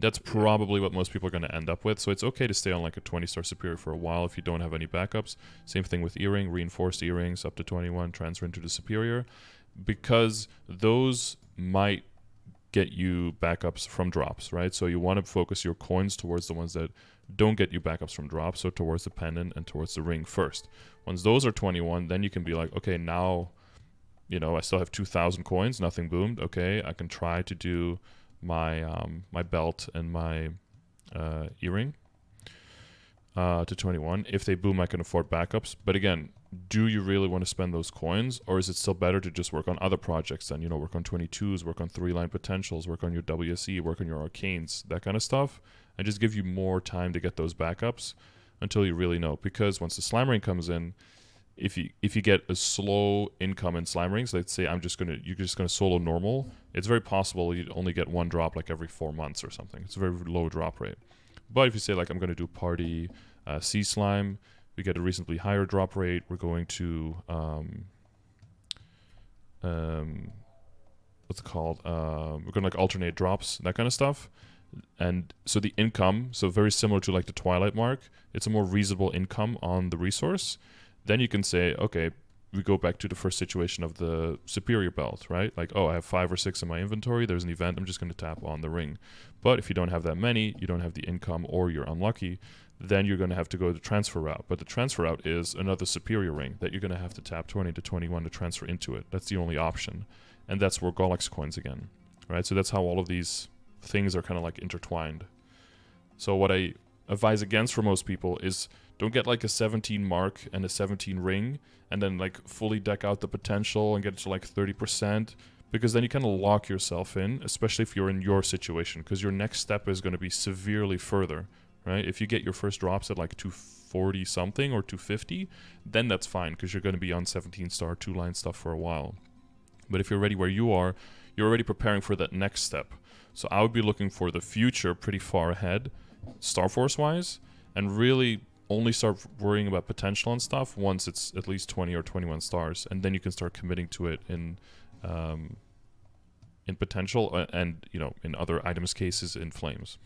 That's probably what most people are going to end up with. So it's okay to stay on like a 20-star superior for a while if you don't have any backups. Same thing with earring, reinforced earrings up to 21, transfer into the superior, because those might get you backups from drops, right? So you want to focus your coins towards the ones that don't get you backups from drops, so towards the pendant and towards the ring first. Once those are 21, then you can be like, okay, now, you know, I still have 2,000 coins, nothing boomed. Okay, I can try to do my my belt and my earring to 21. If they boom, I can afford backups. But again, do you really want to spend those coins, or is it still better to just work on other projects then? You know, work on 22s, work on 3-line potentials, work on your WSE, work on your arcanes, that kind of stuff, and just give you more time to get those backups until you really know. Because once the slime ring comes in, if you get a slow income in slime rings, let's say you're just gonna solo normal, it's very possible you'd only get 1 drop like every 4 months or something. It's a very low drop rate. But if you say like I'm gonna do party sea slime, we get a reasonably higher drop rate. We're going to what's it called? We're gonna like alternate drops, that kind of stuff. And so the income, so very similar to like the Twilight mark, it's a more reasonable income on the resource. Then you can say, okay, we go back to the first situation of the superior belt, right? Like, oh, I have 5 or 6 in my inventory. There's an event. I'm just going to tap on the ring. But if you don't have that many, you don't have the income, or you're unlucky, then you're going to have to go the transfer route. But the transfer route is another superior ring that you're going to have to tap 20 to 21 to transfer into it. That's the only option. And that's where Gollux coins again, right? So that's how all of these things are kind of like intertwined. So what I advise against for most people is don't get like a 17 mark and a 17 ring and then like fully deck out the potential and get it to like 30%, because then you kind of lock yourself in, especially if you're in your situation, because your next step is going to be severely further, right? If you get your first drops at like 240 something or 250, then that's fine because you're going to be on 17 star 2-line stuff for a while. But if you're already where you are, you're already preparing for that next step. So I would be looking for the future pretty far ahead, Star Force wise, and really only start worrying about potential and stuff once it's at least 20 or 21 stars, and then you can start committing to it in potential and, you know, in other items cases in flames.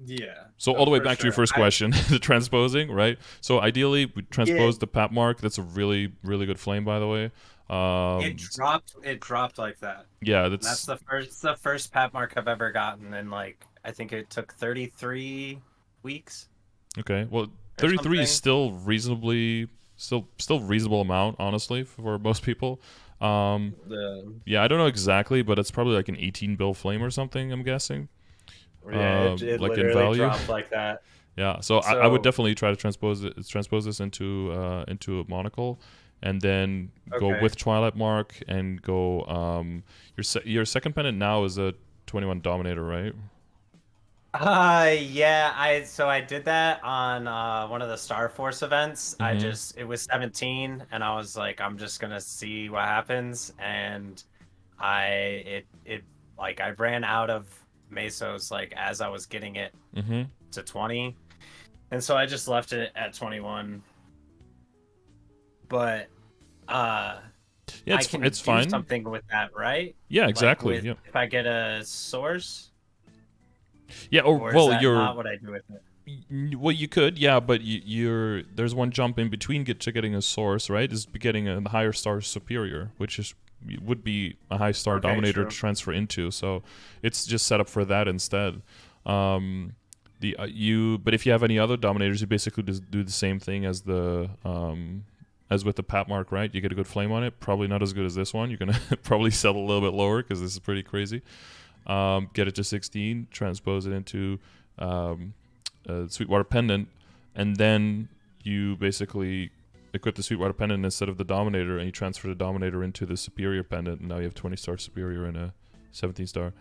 Yeah. So all the way back to your first question, the transposing, right? So ideally, we transpose the PAP mark. That's a really, really good flame, by the way. It dropped like that. Yeah, that's the first PAP mark I've ever gotten, and like I think it took 33 weeks. Okay, well, 33 is still reasonably, still reasonable amount, honestly, for most people. Yeah, I don't know exactly, but it's probably like an 18 bill flame or something, I'm guessing. Yeah, it like literally in value dropped like that. Yeah, so I would definitely try to transpose this into a monocle, and then go with Twilight Mark and go. Your second pendant now is a 21 Dominator, right? Yeah, I did that on one of the Star Force events. It was 17, and I was like, I'm just gonna see what happens, and I ran out of mesos like as I was getting it to 20, and so I just left it at 21. But yeah, I can do fine. something with that, right? Yeah, exactly. Like if I get a source. Yeah, or well, is that not what I do with it? Well, you could, yeah, but there's one jump in between getting a source, right? Is getting a higher star superior, which would be a high star dominator to transfer into. So it's just set up for that instead. But if you have any other dominators, you basically just do the same thing as the as with the PAP mark, right? You get a good flame on it. Probably not as good as this one. You're gonna probably sell a little bit lower because this is pretty crazy. Get it to 16, transpose it into a Sweetwater Pendant, and then you basically equip the Sweetwater Pendant instead of the Dominator, and you transfer the Dominator into the Superior Pendant, and now you have 20-star Superior and a 17-star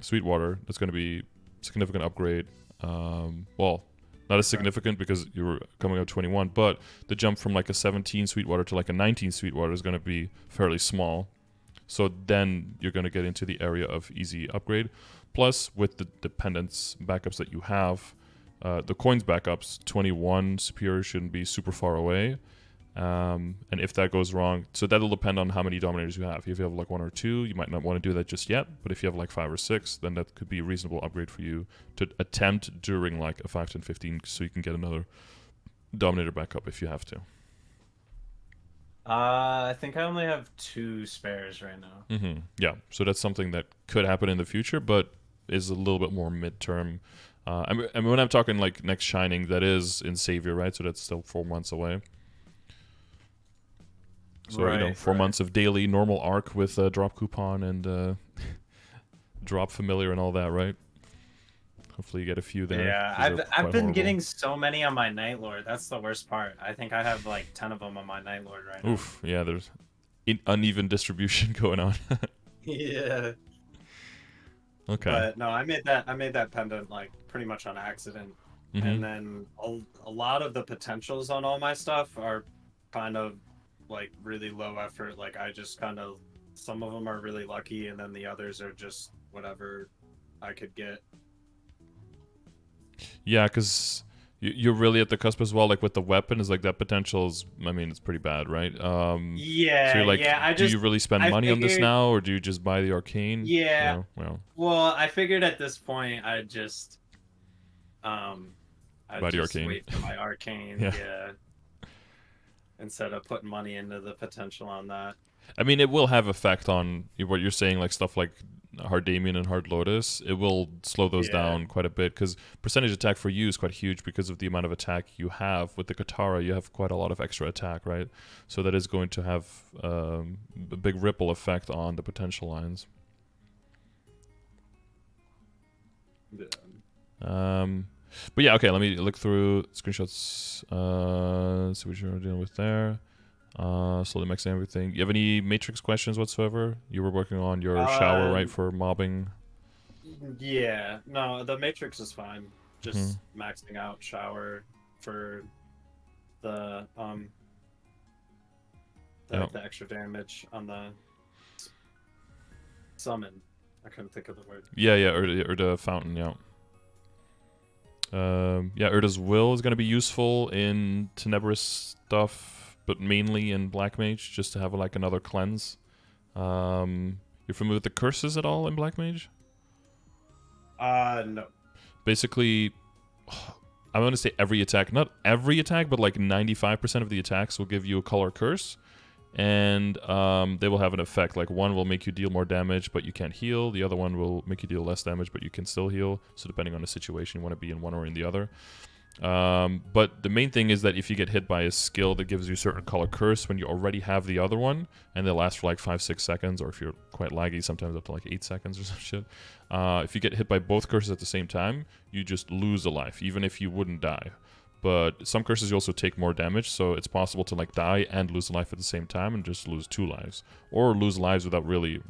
Sweetwater. That's going to be a significant upgrade. Well, not as significant because you were coming up 21, but the jump from like a 17 Sweetwater to like a 19 Sweetwater is going to be fairly small. So then you're going to get into the area of easy upgrade. Plus, with the dependence backups that you have, the coins backups, 21 Superior shouldn't be super far away. And if that goes wrong, so that'll depend on how many Dominators you have. If you have like 1 or 2, you might not want to do that just yet. But if you have like 5 or 6, then that could be a reasonable upgrade for you to attempt during like a 5, 10, 15, so you can get another Dominator backup if you have to. I think I only have 2 spares right now. Yeah, so that's something that could happen in the future, but is a little bit more midterm. I mean, when I'm talking like next Shining, that is in Savior, right? So that's still 4 months away. So 4 months of daily normal arc with drop coupon and drop familiar and all that, right? Hopefully you get a few there. Yeah, I've been getting so many on my Night Lord. That's the worst part. I think I have like 10 of them on my Night Lord right now. Oof, yeah, there's uneven distribution going on. Yeah. Okay. But no, I made that pendant like pretty much on accident. And then a lot of the potentials on all my stuff are kind of like really low effort. Like I just kind of, some of them are really lucky, and then the others are just whatever I could get. Yeah, because you're really at the cusp as well. Like with the weapon, is like that potential is, I mean, it's pretty bad, right? Yeah. So you're like, yeah. Do you really spend money on this now, or do you just buy the arcane? Yeah. Well, I figured at this point I'd just buy the arcane. Wait for my arcane. Yeah. Instead of putting money into the potential on that. I mean, it will have effect on what you're saying, like stuff like Hard Damien and Hard Lotus. It will slow those down quite a bit, because percentage attack for you is quite huge because of the amount of attack you have. With the Katara, you have quite a lot of extra attack, right? So that is going to have a big ripple effect on the potential lines. But yeah, okay, let me look through screenshots, see what you're dealing with there. Slowly maxing everything. You have any Matrix questions whatsoever? You were working on your shower, right, for mobbing? Yeah, no, the Matrix is fine. Hmm. Just maxing out shower for the Yeah. the extra damage on the summon. I couldn't think of the word. Yeah, yeah, or the fountain, yeah. Yeah, Urda's Will is going to be useful in Tenebrous stuff, but mainly in Black Mage, just to have like another cleanse. You're familiar with the curses at all in Black Mage? No. Basically, I'm going to say every attack, not every attack, but like 95% of the attacks will give you a color curse. And they will have an effect. Like one will make you deal more damage, but you can't heal. The other one will make you deal less damage, but you can still heal. So depending on the situation, you want to be in one or in the other. But the main thing is that if you get hit by a skill that gives you a certain color curse when you already have the other one, and they last for like 5-6 seconds, or if you're quite laggy, sometimes up to like 8 seconds or some shit. If you get hit by both curses at the same time, you just lose a life, even if you wouldn't die. But some curses you also take more damage, so it's possible to like die and lose a life at the same time and just lose 2 lives. Or lose lives without really,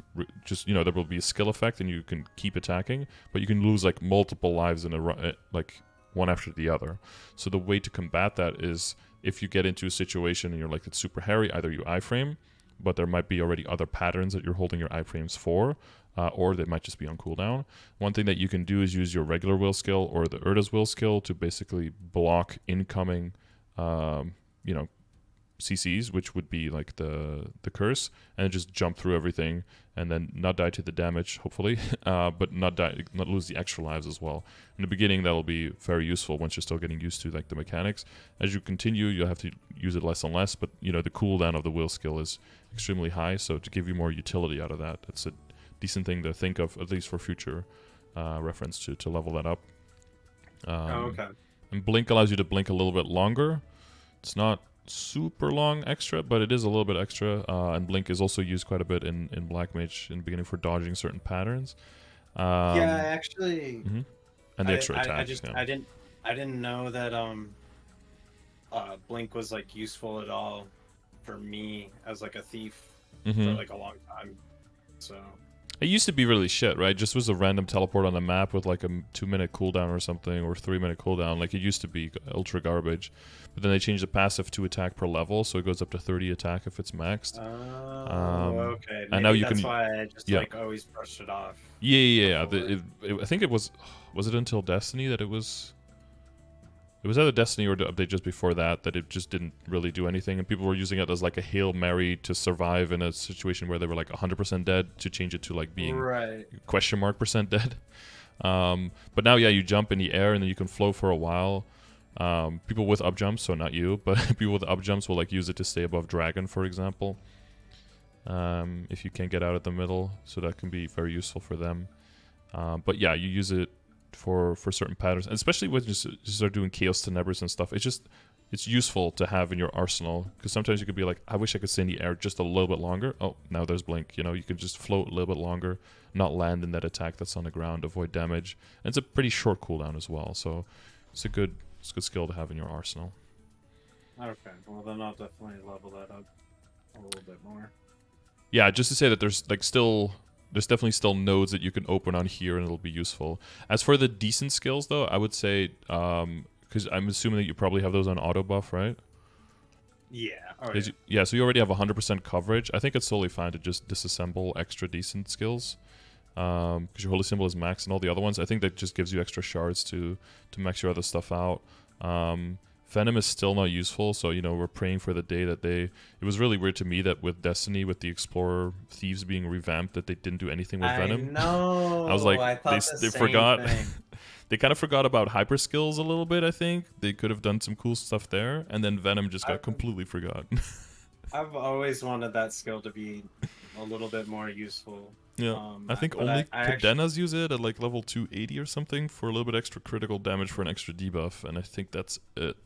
just, you know, there will be a skill effect and you can keep attacking, but you can lose like multiple lives in a like one after the other. So the way to combat that is if you get into a situation and you're like, it's super hairy, either you iframe, but there might be already other patterns that you're holding your iframes for, or they might just be on cooldown. One thing that you can do is use your regular will skill or the Urda's will skill to basically block incoming, you know, CCs, which would be like the curse, and just jump through everything and then not die to the damage, hopefully, but not lose the extra lives as well. In the beginning, that'll be very useful once you're still getting used to like the mechanics. As you continue, you'll have to use it less and less, but you know the cooldown of the will skill is extremely high, so to give you more utility out of that, that's a decent thing to think of, at least for future reference to level that up. Okay. And Blink allows you to blink a little bit longer. It's not super long extra, but it is a little bit extra. And Blink is also used quite a bit in Black Mage in the beginning for dodging certain patterns. Yeah, actually, And the extra attack. I didn't know that Blink was like useful at all for me as like a thief for like a long time. So it used to be really shit, right? Just was a random teleport on the map with like a 2-minute cooldown or something, or 3-minute cooldown. Like it used to be ultra garbage. But then they changed the passive to attack per level, so it goes up to 30 attack if it's maxed. okay. Maybe And now you that's can, why I just yeah, like always brushed it off. yeah. Before. I think it was it until Destiny that it was. It was either Destiny or the update just before that it just didn't really do anything, and people were using it as like a Hail Mary to survive in a situation where they were like 100% dead, to change it to like being question mark % dead. But now, yeah, you jump in the air and then you can flow for a while. People with up jumps, so not you, but people with up jumps will like use it to stay above Dragon, for example. If you can't get out at the middle, so that can be very useful for them. But yeah, you use it for certain patterns, and especially when you start doing Chaos Tenebris and stuff. It's useful to have in your arsenal, because sometimes you could be like, I wish I could stay in the air just a little bit longer. Oh, now there's Blink. You know, you can just float a little bit longer, not land in that attack that's on the ground, avoid damage, and it's a pretty short cooldown as well. So it's a good skill to have in your arsenal. Okay, well then I'll definitely level that up a little bit more. Yeah, just to say that there's definitely still nodes that you can open on here, and it'll be useful. As for the decent skills, though, I would say, because I'm assuming that you probably have those on auto buff, right? Yeah. Yeah, so you already have 100% coverage. I think it's totally fine to just disassemble extra decent skills, because your holy symbol is maxed and all the other ones. I think that just gives you extra shards to max your other stuff out. Venom is still not useful, so, you know, we're praying for the day that it was really weird to me that with Destiny, with the Explorer Thieves being revamped, that they didn't do anything with Venom. No, I was like, I thought they forgot. They kind of forgot about hyper skills a little bit, I think. They could have done some cool stuff there, and then Venom just got completely forgotten. I've always wanted that skill to be a little bit more useful. Yeah, I think only Cadenas use it at like level 280 or something for a little bit extra critical damage for an extra debuff, and I think that's it.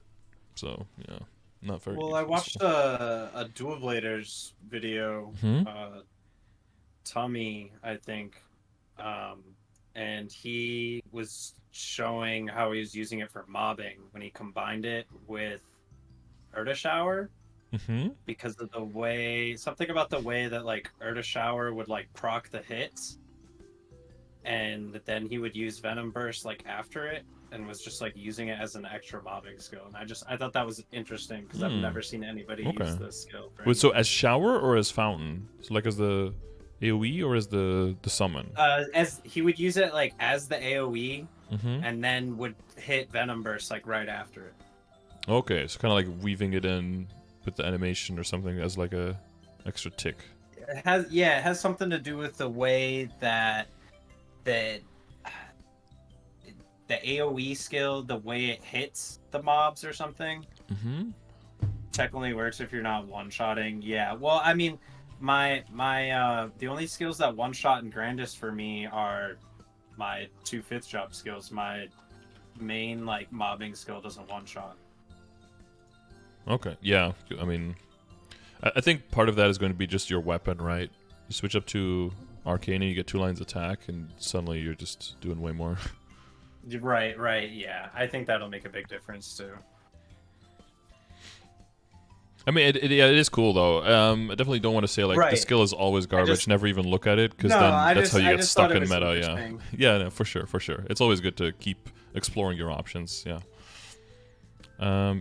So, yeah, not very useful. I watched a Dual Bladers video, Tommy, I think, and he was showing how he was using it for mobbing when he combined it with Urda Shower. Because of the way, something about the way that like Urda Shower would like proc the hits. and then he would use Venom Burst like after it, and was just like using it as an extra mobbing skill. And I thought that was interesting because I've never seen anybody use this skill. Wait, so as shower or as fountain? So like as the AoE or as the summon? As he would use it like as the AoE, and then would hit Venom Burst like right after it. Okay, so kind of like weaving it in with the animation or something as like a extra tick. It has something to do with the way that the AoE skill, the way it hits the mobs or something. Technically works if you're not one-shotting. Yeah, well, I mean, my the only skills that one-shot in Grandest for me are my 2 5th job skills. My main like mobbing skill doesn't one-shot. Okay, yeah, I mean, I think part of that is going to be just your weapon, right? You switch up to Arcane and you get 2 lines attack, and suddenly you're just doing way more. Right, yeah. I think that'll make a big difference too. I mean, it is cool though. I definitely don't want to say like the skill is always garbage. Never even look at it, because then that's how you get stuck in meta. Yeah, yeah, no, for sure. It's always good to keep exploring your options. Yeah.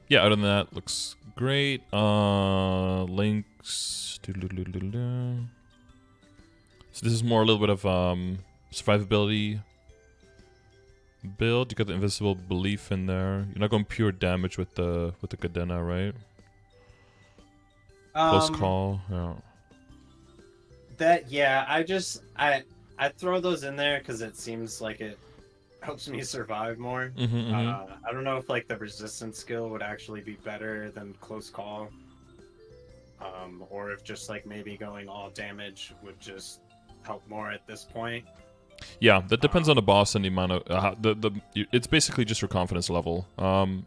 Yeah. Other than that, looks great. Links. So this is more a little bit of survivability build. You got the invincible belief in there. You're not going pure damage with the Cadena, right? Close call. Yeah. I throw those in there because it seems like it helps me survive more. I don't know if like the resistance skill would actually be better than close call, or if just like maybe going all damage would just help more at this point. Yeah, that depends on the boss and the amount of it's basically just your confidence level.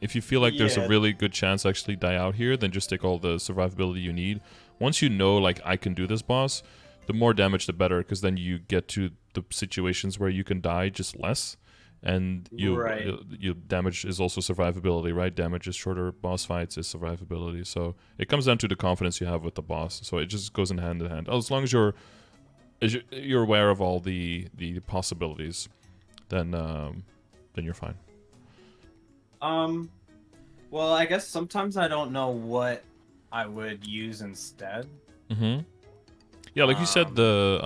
If you feel like there's a really good chance to actually die out here, then just take all the survivability you need. Once you know, like, I can do this boss, the more damage the better, because then you get to the situations where you can die just less, and you damage is also survivability, right? Damage is shorter, boss fights is survivability. So it comes down to the confidence you have with the boss. So it just goes in hand in hand. As long as you're aware of all the possibilities, then you're fine. Well, I guess sometimes I don't know what I would use instead. Yeah, like you said, the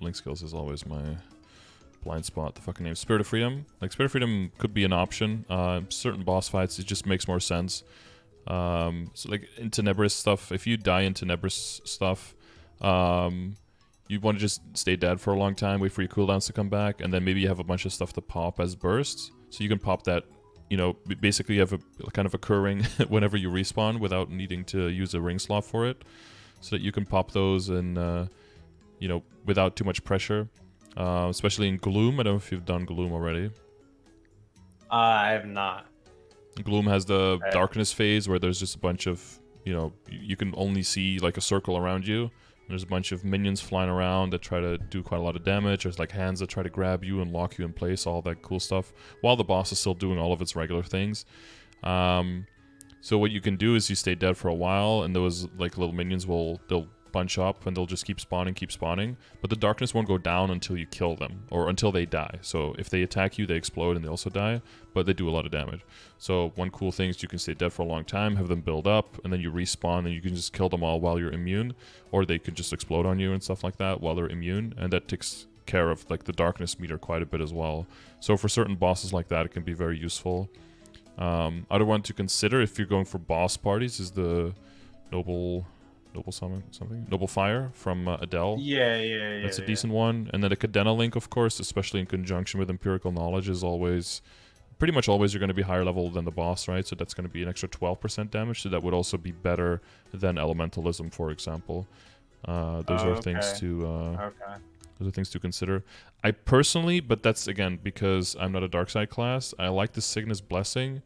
link skills is always my blind spot. The fucking name, Spirit of Freedom. Like, Spirit of Freedom could be an option. Certain boss fights, it just makes more sense. So like in Tenebris stuff, if you die in Tenebris stuff, you want to just stay dead for a long time, wait for your cooldowns to come back, and then maybe you have a bunch of stuff to pop as bursts, so you can pop that, you know, basically you have a kind of occurring whenever you respawn without needing to use a ring slot for it, so that you can pop those and you know, without too much pressure, especially in Gloom. I don't know if you've done Gloom already. I have not. Gloom has the darkness phase where there's just a bunch of, you know, you can only see like a circle around you. There's a bunch of minions flying around that try to do quite a lot of damage. There's like hands that try to grab you and lock you in place, all that cool stuff, while the boss is still doing all of its regular things. So what you can do is you stay dead for a while, and those like little minions they'll bunch up and they'll just keep spawning, but the darkness won't go down until you kill them or until they die. So if they attack you, they explode and they also die, but they do a lot of damage. So one cool thing is you can stay dead for a long time, have them build up, and then you respawn and you can just kill them all while you're immune, or they could just explode on you and stuff like that while they're immune, and that takes care of like the darkness meter quite a bit as well. So for certain bosses like that, it can be very useful. Other one to consider if you're going for boss parties is the Noble Fire from Adele. Yeah. That's a decent one. And then the Cadena link, of course, especially in conjunction with Empirical Knowledge, is pretty much always you're going to be higher level than the boss, right? So that's going to be an extra 12% damage. So that would also be better than Elementalism, for example. Those are things to consider. I personally, but that's again because I'm not a dark side class, I like the Cygnus Blessing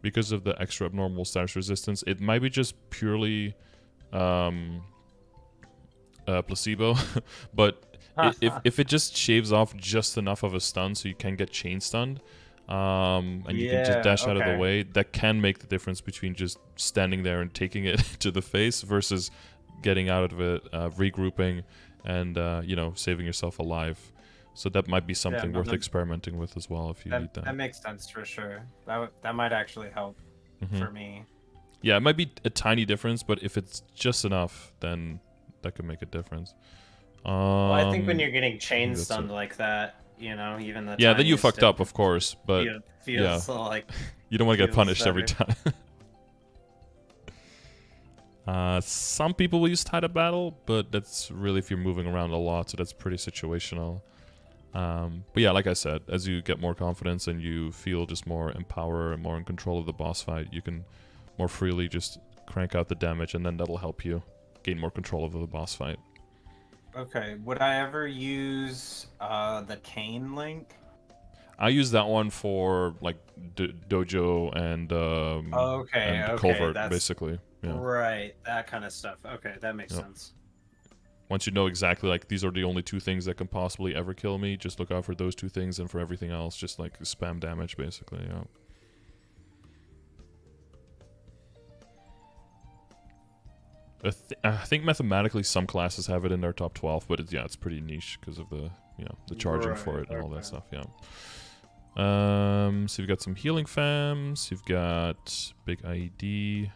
because of the extra abnormal status resistance. It might be just purely placebo, but if it just shaves off just enough of a stun so you can get chain stunned, and you can just dash out of the way, that can make the difference between just standing there and taking it to the face versus getting out of it, regrouping, and you know, saving yourself a life. So that might be something no, worth experimenting with as well if you need that. That makes sense for sure. That might actually help for me. Yeah, it might be a tiny difference, but if it's just enough, then that could make a difference. Well, I think when you're getting chain that's stunned like that, you know, even the then you fucked up, difference of course. But feels like you don't want to get punished better. every time. Some people will use tied up battle, but that's really if you're moving around a lot, so that's pretty situational. But yeah, like I said, as you get more confidence and you feel just more empowered and more in control of the boss fight, you can more freely just crank out the damage, and then that'll help you gain more control over the boss fight. Okay, would I ever use the cane link? I use that one for like dojo and culvert, basically. Yeah. Right, that kind of stuff. Okay, that makes sense. Once you know exactly, like, these are the only two things that can possibly ever kill me, just look out for those two things, and for everything else, just like spam damage, basically. Yeah. I think mathematically some classes have it in their top 12, but it's pretty niche because of the the charging for it and all that stuff. Yeah. So you've got some healing fams, you've got big IED,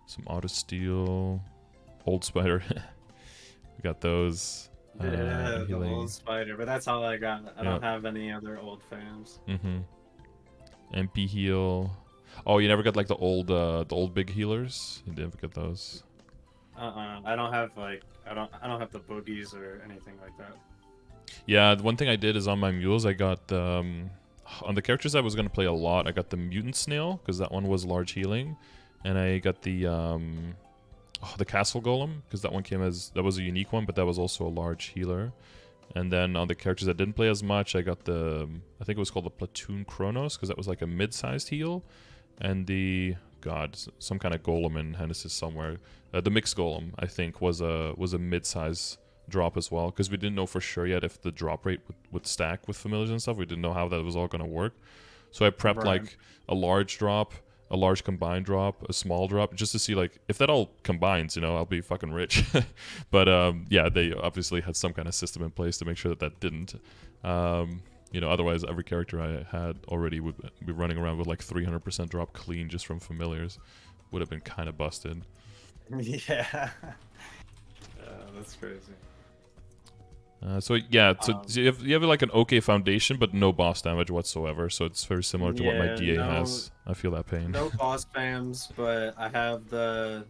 some auto steal, old spider. We got those. Yeah, the old spider, but that's all I got. I don't have any other old fams. MP heal. Oh, you never got like the old big healers? You never get those? I don't have like I don't have the boogies or anything like that. Yeah, the one thing I did is on my mules I got on the characters I was gonna play a lot, I got the mutant snail because that one was large healing, and I got the castle golem because that was a unique one, but that was also a large healer. And then on the characters I didn't play as much, I got I think it was called the platoon Chronos because that was like a mid-sized heal, and some kind of golem in Genesis somewhere. The mixed golem I think was a mid-size drop as well, because we didn't know for sure yet if the drop rate would stack with familiars and stuff. We didn't know how that was all going to work, so I prepped like a large drop, a large combined drop, a small drop, just to see like if that all combines, I'll be fucking rich. But they obviously had some kind of system in place to make sure that didn't. Otherwise every character I had already would be running around with like 300% drop clean just from familiars. Would have been kind of busted. Yeah. That's crazy. So you have like an okay foundation, but no boss damage whatsoever. So it's very similar to what my DA has. I feel that pain. No boss spams, but I have the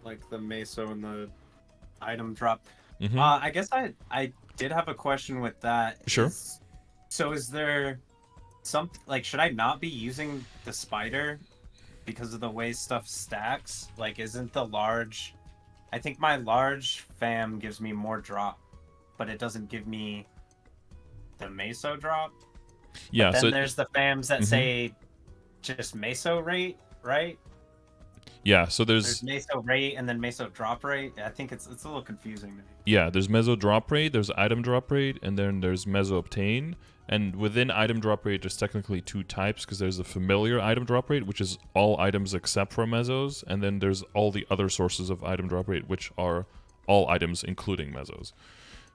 meso and the item drop. I guess I did have a question with that. Sure. Is there should I not be using the spider because of the way stuff stacks? Like, isn't the large? I think my large fam gives me more drop, but it doesn't give me the meso drop. Yeah. But then there's the fams that say just meso rate, right? Yeah. So there's meso rate and then meso drop rate. I think it's a little confusing to me. Yeah. There's meso drop rate, there's item drop rate, and then there's meso obtain. And within item drop rate, there's technically two types, because there's the familiar item drop rate, which is all items except for mesos, and then there's all the other sources of item drop rate, which are all items including mesos.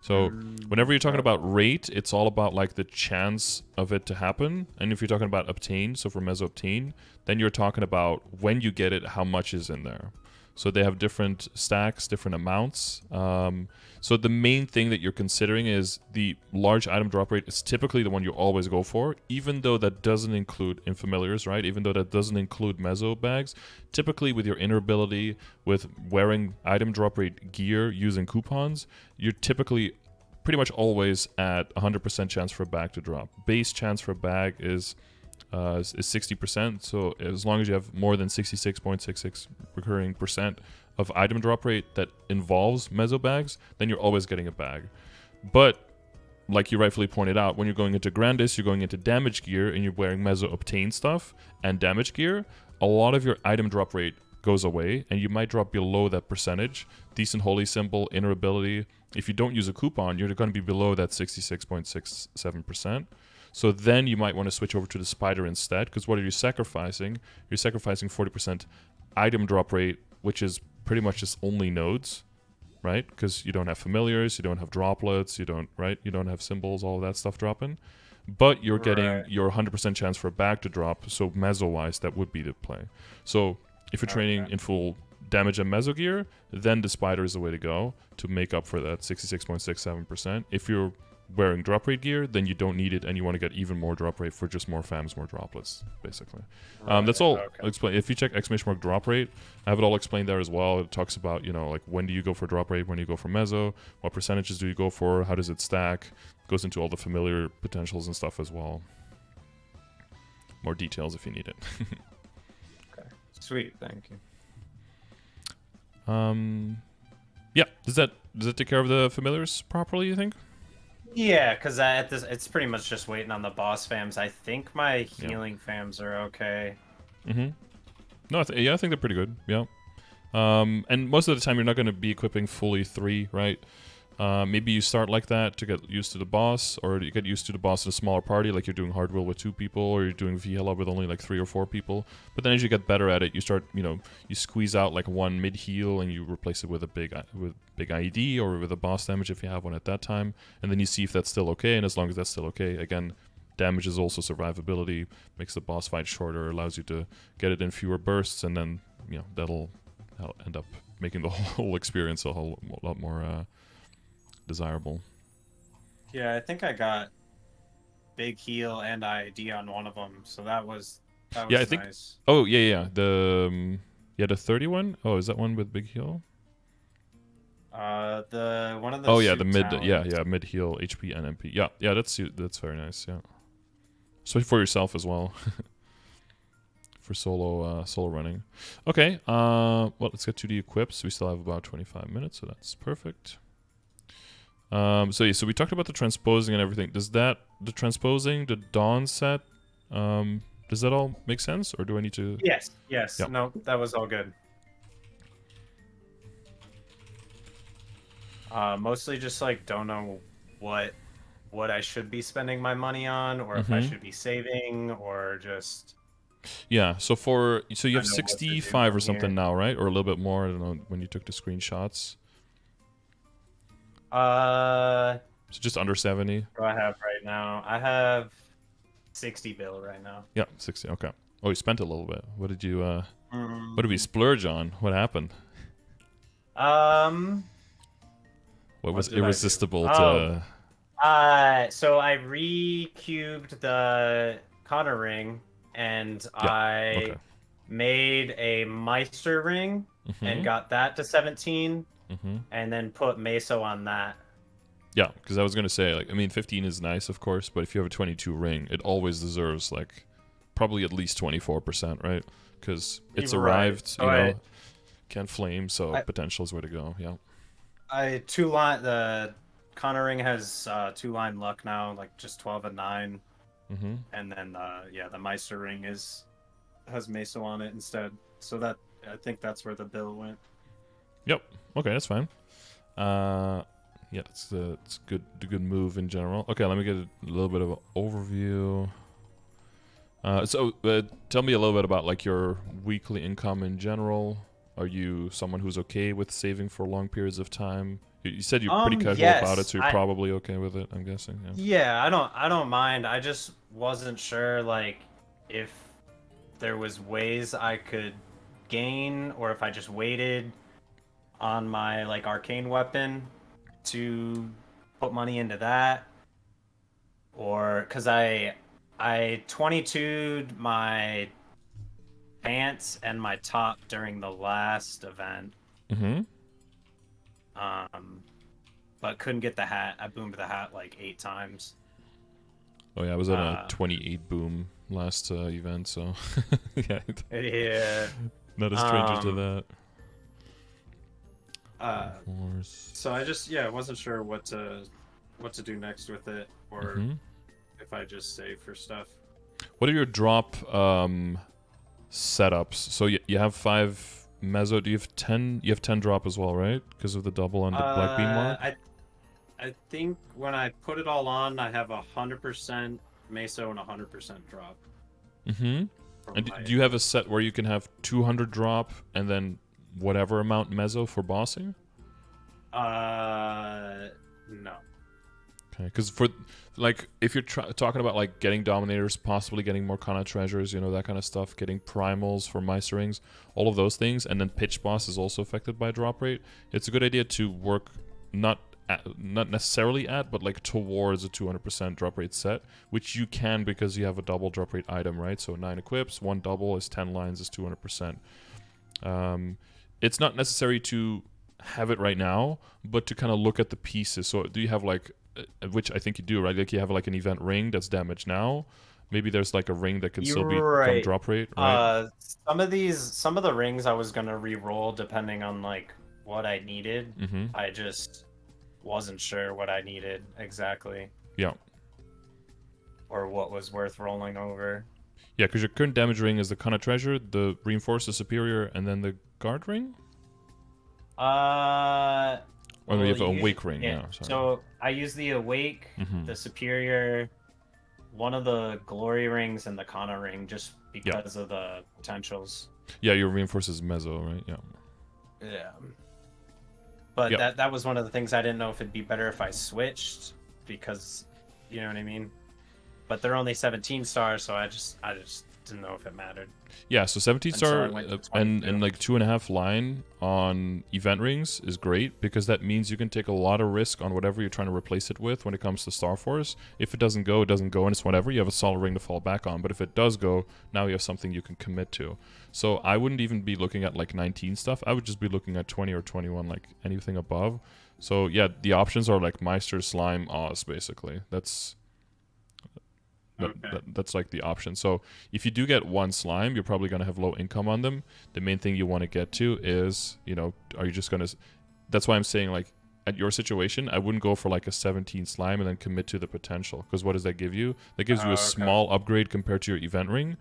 So whenever you're talking about rate, it's all about like the chance of it to happen. And if you're talking about obtain, so for meso obtain, then you're talking about when you get it, how much is in there. So they have different stacks, different amounts. So the main thing that you're considering is the large item drop rate is typically the one you always go for, even though that doesn't include infamiliars, right? Even though that doesn't include meso bags. Typically with your inner ability, with wearing item drop rate gear using coupons, you're typically pretty much always at 100% chance for a bag to drop. Base chance for a bag is 60%, so as long as you have more than 66.66 recurring percent of item drop rate that involves meso bags, then you're always getting a bag. But like you rightfully pointed out, when you're going into Grandis, you're going into damage gear and you're wearing meso obtain stuff and damage gear, a lot of your item drop rate goes away and you might drop below that percentage. Decent holy symbol, inner ability, if you don't use a coupon, you're going to be below that 66.67%. So then you might want to switch over to the spider instead, because what are you sacrificing? You're sacrificing 40% item drop rate, which is pretty much just only nodes, right? Because you don't have familiars, you don't have droplets, you don't have symbols, all of that stuff dropping. But you're getting your 100% chance for a bag to drop, so meso-wise, that would be the play. So if you're training in full damage and meso gear, then the spider is the way to go to make up for that 66.67%. If you're wearing drop rate gear, then you don't need it, and you want to get even more drop rate for just more FAMs, more droplets, basically. That's all. I'll explain. If you check exclamation mark drop rate, I have it all explained there as well. It talks about, you know, like when do you go for drop rate, when do you go for meso, what percentages do you go for, how does it stack, goes into all the familiar potentials and stuff as well. More details if you need it. Okay. Sweet, thank you. Yeah, does that take care of the familiars properly, you think? Yeah, because at this, it's pretty much just waiting on the boss fams. I think my healing fams are okay. No, I think they're pretty good. Yeah. And most of the time you're not going to be equipping fully 3, right? Maybe you start like that to get used to the boss, or you get used to the boss in a smaller party, like you're doing hard will with 2 people, or you're doing VHela with only like 3 or 4 people. But then as you get better at it, you start, you know, you squeeze out like 1 mid heal and you replace it with a big IED or with a boss damage if you have one at that time, and then you see if that's still okay. And as long as that's still okay, again, damage is also survivability, makes the boss fight shorter, allows you to get it in fewer bursts, and then, you know, that'll end up making the whole experience a whole lot more desirable. Yeah, I think I got big heal and IED on one of them, so that was yeah, I think nice. Oh yeah, the 31. Oh, is that one with big heal? The one of the the mid talents. Mid heal HP and MP. Yeah, that's very nice. Yeah, especially for yourself as well. For solo running. Okay, well, let's get to the equips. We still have about 25 minutes, so that's perfect. So we talked about the transposing and everything. Does the transposing, the Dawn set, does that all make sense, or do I need to? Yes. Yep. No, that was all good. Mostly just like don't know what I should be spending my money on, or if I should be saving, or just. Yeah, so you have 65 or something now, right? Or a little bit more. I don't know when you took the screenshots. So just under 70. What do I have right now? I have 60 bill right now. Yeah, 60. Okay. Oh, you spent a little bit. What did you what did we splurge on? What happened? What was irresistible to? So I re-cubed the Connor ring, and I made a Meister ring and got that to 17. And then put meso on that. Yeah, because I was gonna say, like, I mean, 15 is nice, of course, but if you have a 22 ring, it always deserves like probably at least 24%, right? Because it's arrived, you know, can't flame, so potential is where to go. Yeah. The Connor ring has 2-line luck now, like just 12 and 9. And then the Meister ring has meso on it instead. So that, I think that's where the bill went. Yep. Okay, that's fine. Yeah, it's a good move in general. Okay, let me get a little bit of an overview. So tell me a little bit about like your weekly income in general. Are you someone who's okay with saving for long periods of time? You said you're pretty casual about it, so you're probably okay with it, I'm guessing. Yeah, I don't mind. I just wasn't sure like if there was ways I could gain, or if I just waited on my like arcane weapon to put money into that, or because I 22'd my pants and my top during the last event. But couldn't get the hat. I boomed the hat like 8 times. Oh yeah, I was at a 28 boom last event, so yeah. Not a stranger to that. So I just wasn't sure what to do next with it, or if I just save for stuff. What are your drop setups? So you have 5 meso. Do you have 10? You have 10 drop as well, right? Because of the double on the black beam mark. I think when I put it all on, I have 100% meso and 100% drop. And do you have a set where you can have 200 drop and then whatever amount meso for bossing? No. Okay, because for like if you're talking about like getting dominators, possibly getting more Kana treasures, you know, that kind of stuff, getting primals for Meister rings, all of those things, and then pitch boss is also affected by drop rate. It's a good idea to work not necessarily at, but like towards a 200% drop rate set, which you can because you have a double drop rate item, right? So 9 equips, 1 double is 10 lines is 200%. It's not necessary to have it right now, but to kind of look at the pieces. So do you have like, which I think you do, right? Like you have like an event ring that's damaged now. Maybe there's like a ring that can still become drop rate, right? Some of the rings I was gonna re-roll depending on like what I needed. I just wasn't sure what I needed exactly. Yeah. Or what was worth rolling over. Yeah, because your current damage ring is the Kana treasure, the reinforced, the superior, and then the guard ring. Or well, you have an awake ring. Yeah. So I use the awake, the superior, one of the glory rings, and the Kana ring, just because of the potentials. Yeah, your reinforced is meso, right? Yeah. Yeah. But that was one of the things I didn't know if it'd be better if I switched, because you know what I mean. But they're only 17 stars, so I just didn't know if it mattered. Yeah, so 17 star and like 2.5 line on event rings is great, because that means you can take a lot of risk on whatever you're trying to replace it with when it comes to Star Force. If it doesn't go, it doesn't go, and it's whatever. You have a solid ring to fall back on. But if it does go, now you have something you can commit to. So I wouldn't even be looking at like 19 stuff. I would just be looking at 20 or 21, like anything above. So yeah, the options are like Meister, Slime, Oz, basically. That's like the option. So if you do get one slime, you're probably going to have low income on them. The main thing you want to get to is, you know, are you just going to... That's why I'm saying, like, at your situation, I wouldn't go for like a 17 slime and then commit to the potential. Because what does that give you? That gives you a small upgrade compared to your event ring.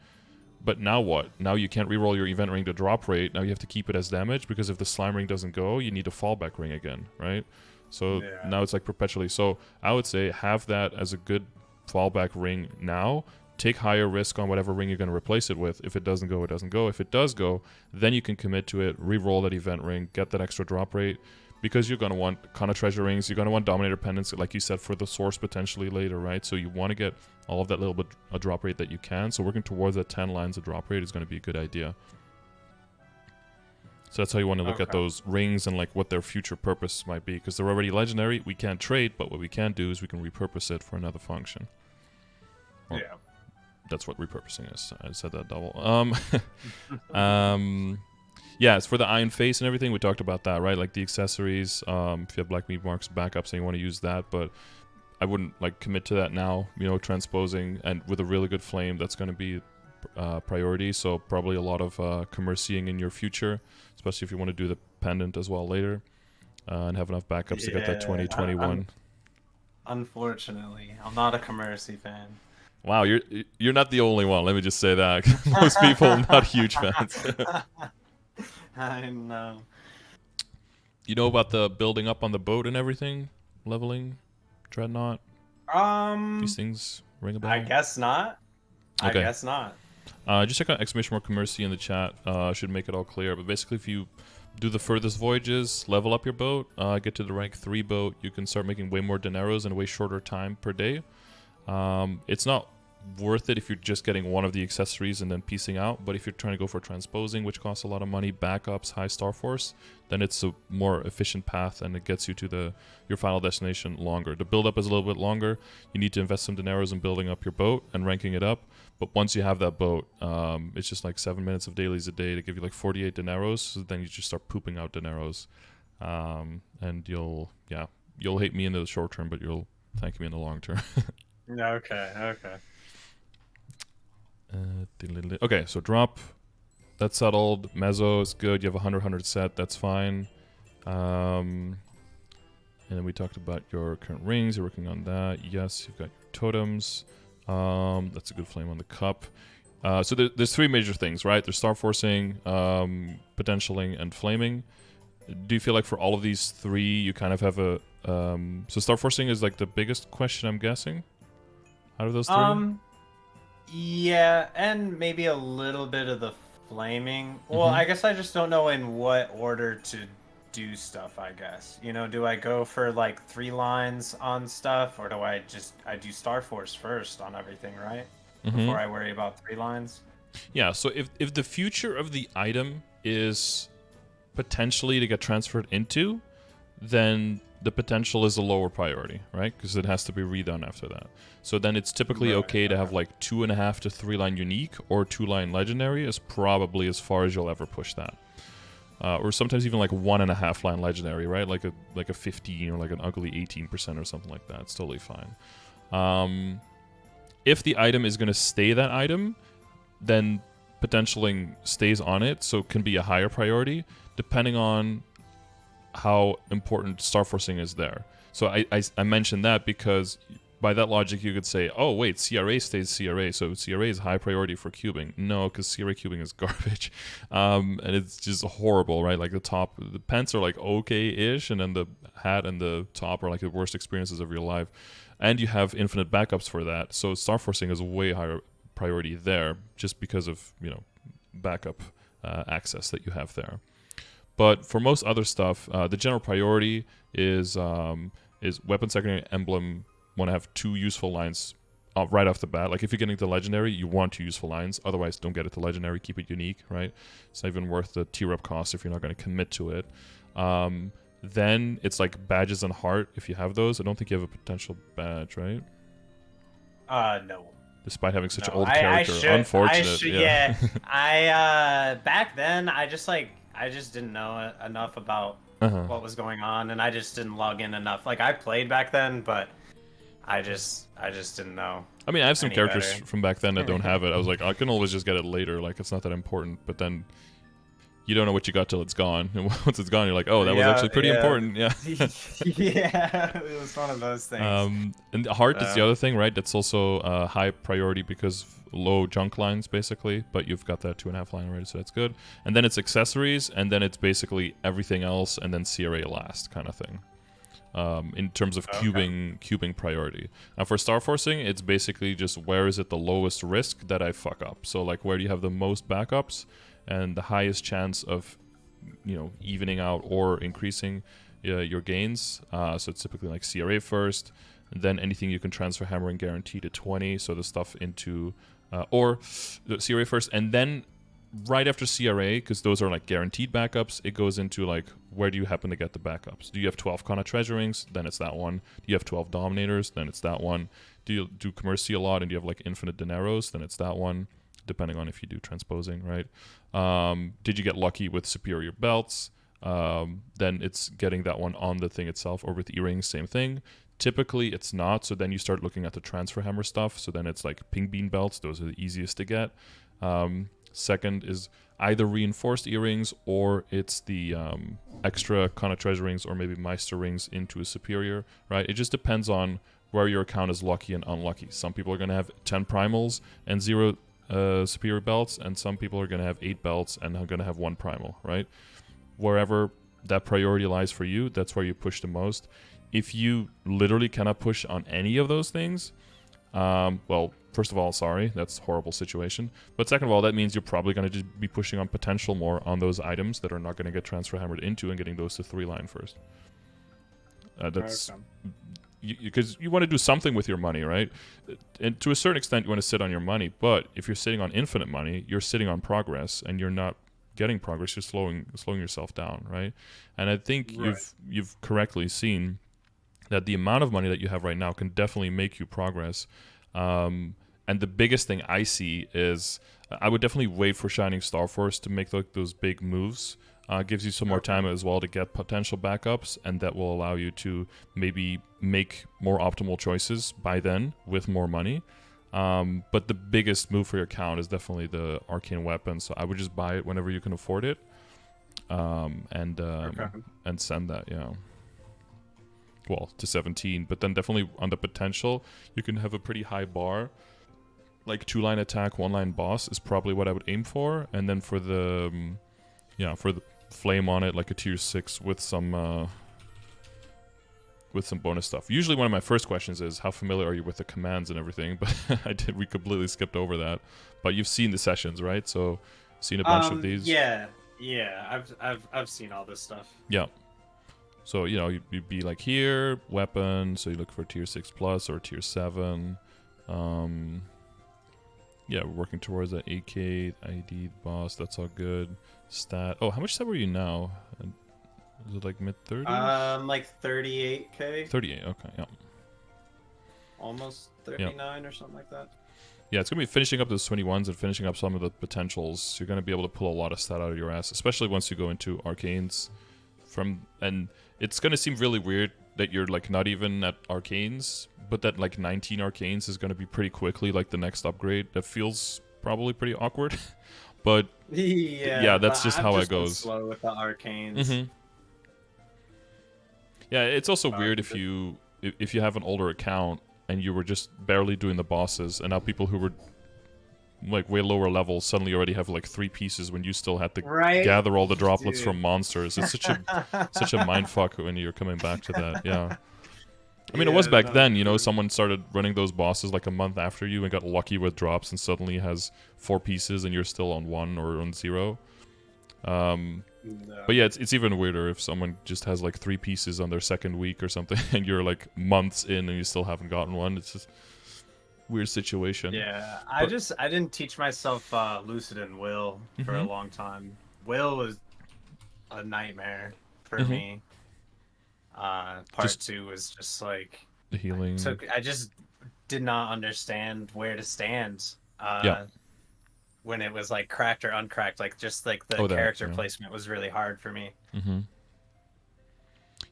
But now what? Now you can't reroll your event ring to drop rate. Now you have to keep it as damage, because if the slime ring doesn't go, you need a fallback ring again, right? So now it's like perpetually. So I would say have that as a good fallback ring now. Take higher risk on whatever ring you're going to replace it with. If it doesn't go, it doesn't go. If it does go, then you can commit to it, re-roll that event ring, get that extra drop rate, because you're going to want Kana treasure rings, you're going to want Dominator pendants, like you said, for the source potentially later, right? So you want to get all of that little bit of drop rate that you can. So working towards that 10 lines of drop rate is going to be a good idea. So that's how you want to look at those rings and like what their future purpose might be, because they're already legendary. We can't trade, but what we can do is we can repurpose it for another function. Well, that's what repurposing is. I said that double. Yeah, it's for the Iron Face and everything. We talked about that, right? Like the accessories. If you have Black Meat Marks backups and you want to use that, but I wouldn't like commit to that now. You know, transposing and with a really good flame, that's going to be priority. So probably a lot of commercying in your future, especially if you want to do the pendant as well later, and have enough backups to get that 2021. Unfortunately, I'm not a commercy fan. Wow, you're not the only one. Let me just say that. Most people are not huge fans. I know. You know about the building up on the boat and everything, leveling, dreadnought. These things ring a bell. I guess not. Okay. I guess not. Just check out !Mercy in the chat. Should make it all clear. But basically, if you do the furthest voyages, level up your boat, get to the rank 3 boat, you can start making way more dineros in a way shorter time per day. It's not worth it if you're just getting one of the accessories and then piecing out, but if you're trying to go for transposing, which costs a lot of money, backups, high star force, then it's a more efficient path and it gets you to your final destination longer. The build up is a little bit longer. You need to invest some dineros in building up your boat and ranking it up, but once you have that boat, it's just like 7 minutes of dailies a day to give you like 48 dineros. So then you just start pooping out dineros, and you'll hate me in the short term, but you'll thank me in the long term. Okay. Okay, so drop, that's settled. Meso is good. You have a 100 set, that's fine. And then we talked about your current rings. You're working on that. Yes, you've got your totems. That's a good flame on the cup. So there's 3 major things, right? There's star forcing, potentialing, and flaming. Do you feel like for all of these 3, you kind of have a so star forcing is like the biggest question, I'm guessing, out of those 3? Yeah, and maybe a little bit of the flaming. Well, I guess I just don't know in what order to do stuff, I guess. You know, do I go for like 3 lines on stuff, or do I do Star Force first on everything, right? Before I worry about 3 lines? Yeah, so if the future of the item is potentially to get transferred into, then the potential is a lower priority, right? Because it has to be redone after that. So then it's typically okay to have like 2.5 to 3 line unique or 2 line legendary is probably as far as you'll ever push that. Or sometimes even like 1.5 line legendary, right? Like a 15 or like an ugly 18% or something like that. It's totally fine. If the item is going to stay that item, then potentialing stays on it, so it can be a higher priority depending on how important star forcing is there. So I mentioned that because by that logic you could say, oh wait, CRA stays CRA, so CRA is high priority for cubing. No, because CRA cubing is garbage, and it's just horrible, right? Like the pants are like okay-ish, and then the hat and the top are like the worst experiences of your life, and you have infinite backups for that. So star forcing is a way higher priority there, just because of backup access that you have there. But for most other stuff, the general priority is weapon secondary emblem want to have 2 useful lines right off the bat. Like if you're getting the legendary, you want 2 useful lines. Otherwise, don't get it to legendary. Keep it unique, right? It's not even worth the tier up cost if you're not going to commit to it. Then it's like badges and heart if you have those. I don't think you have a potential badge, right? No. Despite having such an old character, unfortunate. Yeah. I back then I just didn't know enough about what was going on, and I just didn't log in enough. Like I played back then, but I just didn't know. I mean, I have some characters better. from back then that don't have it. I was like, I can always just get it later. Like it's not that important. But then you don't know what you got till it's gone, and once it's gone, you're like, oh, that was actually pretty important. Yeah. Yeah, it was one of those things. And heart is the other thing, right? That's also a high priority because low junk lines, basically. But you've got that 2.5 line already, so that's good. And then it's accessories, and then it's basically everything else, and then CRA last kind of thing. In terms of cubing priority. Now for star forcing, it's basically just where is it the lowest risk that I fuck up. So like where do you have the most backups and the highest chance of evening out or increasing your gains. So it's typically like CRA first, and then anything you can transfer hammer and guarantee to 20. So the stuff into or the CRA first, and then right after CRA, because those are like guaranteed backups, it goes into like where do you happen to get the backups? Do you have 12 Kana treasure rings? Then it's that one. Do you have 12 Dominators? Then it's that one. Do you do Commercy a lot and do you have like infinite Dineros? Then it's that one, depending on if you do transposing, right? Did you get lucky with superior belts? Then it's getting that one on the thing itself, or with earrings, same thing. Typically it's not, so then you start looking at the transfer hammer stuff. So then it's like ping bean belts, those are the easiest to get. Second is either reinforced earrings or it's the extra Kana treasure rings or maybe Meister rings into a superior, right? It just depends on where your account is lucky and unlucky. Some people are going to have 10 primals and 0 superior belts, and some people are going to have 8 belts and are going to have 1 primal, right? Wherever that priority lies for you, that's where you push the most. If you literally cannot push on any of those things, well, first of all, sorry, that's a horrible situation. But second of all, that means you're probably going to just be pushing on potential more on those items that are not going to get transfer hammered into and getting those to 3 line first. That's because you want to do something with your money, right? And to a certain extent, you want to sit on your money. But if you're sitting on infinite money, you're sitting on progress, and you're not getting progress. You're slowing yourself down, right? And I think you've correctly seen that the amount of money that you have right now can definitely make you progress. And the biggest thing I see is I would definitely wait for Shining Star Force to make like those big moves. Gives you some more time as well to get potential backups, and that will allow you to maybe make more optimal choices by then with more money. But the biggest move for your account is definitely the arcane weapon, so I would just buy it whenever you can afford it, and send that, well, to 17. But then definitely on the potential, you can have a pretty high bar. Like 2-line attack, 1-line boss is probably what I would aim for, and then for the for the flame on it, like a tier 6 with some bonus stuff. Usually one of my first questions is how familiar are you with the commands and everything, but we completely skipped over that. But you've seen the sessions, right? So seen a bunch of these. Yeah, I've seen all this stuff. Yeah. So, you know, you'd be like here, weapon, so you look for tier 6 plus or tier 7. Yeah, we're working towards that AK, ID, boss, that's all good. Stat. Oh, how much stat were you now? Is it like mid-30s? Like 38k. 38, okay, yeah. Almost 39 or something like that. Yeah, it's going to be finishing up those 21s and finishing up some of the potentials. You're going to be able to pull a lot of stat out of your ass, especially once you go into arcanes. And it's going to seem really weird that you're like not even at arcanes, but that like 19 arcanes is going to be pretty quickly like the next upgrade. That feels probably pretty awkward. But yeah, that's just how it goes. Slow with the arcanes. Mm-hmm. Yeah, it's also weird if you have an older account and you were just barely doing the bosses, and now people who were like way lower levels suddenly already have like 3 pieces when you still had to gather all the droplets from monsters. It's such a mindfuck when you're coming back to that. Yeah. I mean, it was back then, you know, someone started running those bosses like a month after you and got lucky with drops and suddenly has 4 pieces and you're still on 1 or on 0. But yeah, it's even weirder if someone just has like 3 pieces on their second week or something and you're like months in and you still haven't gotten one. It's just weird situation. Yeah, I didn't teach myself Lucid and Will for a long time. Will was a nightmare for me. Part 2 was just like the healing. I just did not understand where to stand. When it was like cracked or uncracked, like just like the character placement was really hard for me.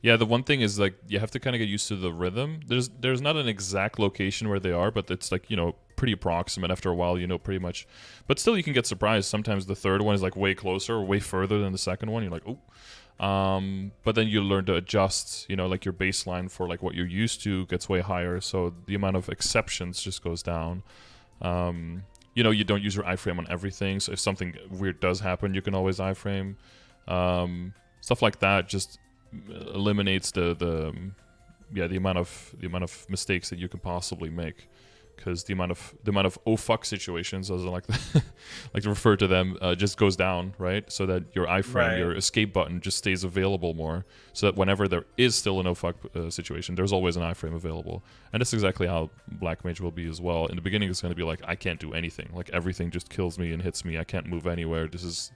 Yeah, the one thing is like you have to kind of get used to the rhythm. There's not an exact location where they are, but it's like, you know, pretty approximate. After a while, you know, pretty much. But still, you can get surprised. Sometimes the third one is like way closer or way further than the second one. You're like, oh. But then you learn to adjust. You know, like your baseline for like what you're used to gets way higher, so the amount of exceptions just goes down. You know, you don't use your iframe on everything, so if something weird does happen, you can always iframe. Stuff like that just eliminates the amount of mistakes that you can possibly make, because the amount of oh fuck situations, as I like to refer to them, just goes down, right? So that your iframe, your escape button, just stays available more, so that whenever there is still an oh fuck situation, there's always an iframe available. And that's exactly how Black Mage will be as well. In the beginning, it's going to be like, I can't do anything, like everything just kills me and hits me, I can't move anywhere, this is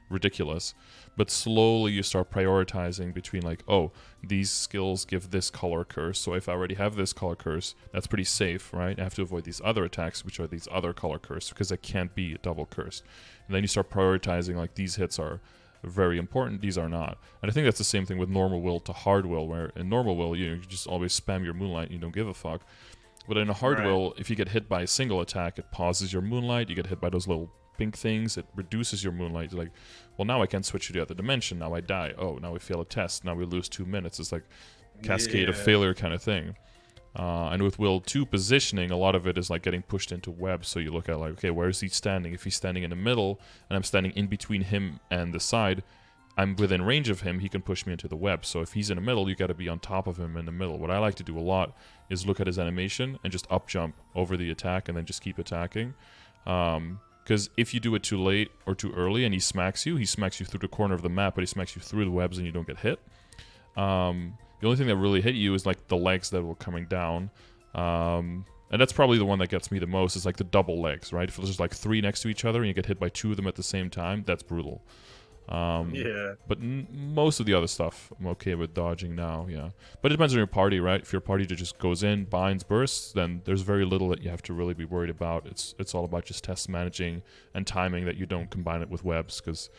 ridiculous. But slowly you start prioritizing between like, oh, these skills give this color curse, so if I already have this color curse, that's pretty safe, right? I have to avoid these other attacks, which are these other color curse, because I can't be double cursed. And then you start prioritizing like, these hits are very important, these are not. And I think that's the same thing with normal will to hard will, where in normal will, you know, you just always spam your moonlight and you don't give a fuck. But in a hard will, if you get hit by a single attack, it pauses your moonlight. You get hit by those little pink things, it reduces your moonlight. You're like, well, now I can't switch to the other dimension, now I die, oh, now we fail a test, now we lose 2 minutes. It's like cascade of failure kind of thing. And with will 2 positioning, a lot of it is like getting pushed into webs. So you look at like, okay, where is he standing? If he's standing in the middle and I'm standing in between him and the side, I'm within range of him, he can push me into the web. So if he's in the middle, you got to be on top of him in the middle. What I like to do a lot is look at his animation and just up jump over the attack and then just keep attacking. Because if you do it too late or too early and he smacks you through the corner of the map, but he smacks you through the webs and you don't get hit. The only thing that really hit you is like the legs that were coming down. And that's probably the one that gets me the most, is like the double legs, right? If there's like 3 next to each other and you get hit by 2 of them at the same time, that's brutal. But most of the other stuff I'm okay with dodging now, yeah. But it depends on your party, right? If your party just goes in, binds, bursts, then there's very little that you have to really be worried about. It's all about just test managing and timing that you don't combine it with webs, because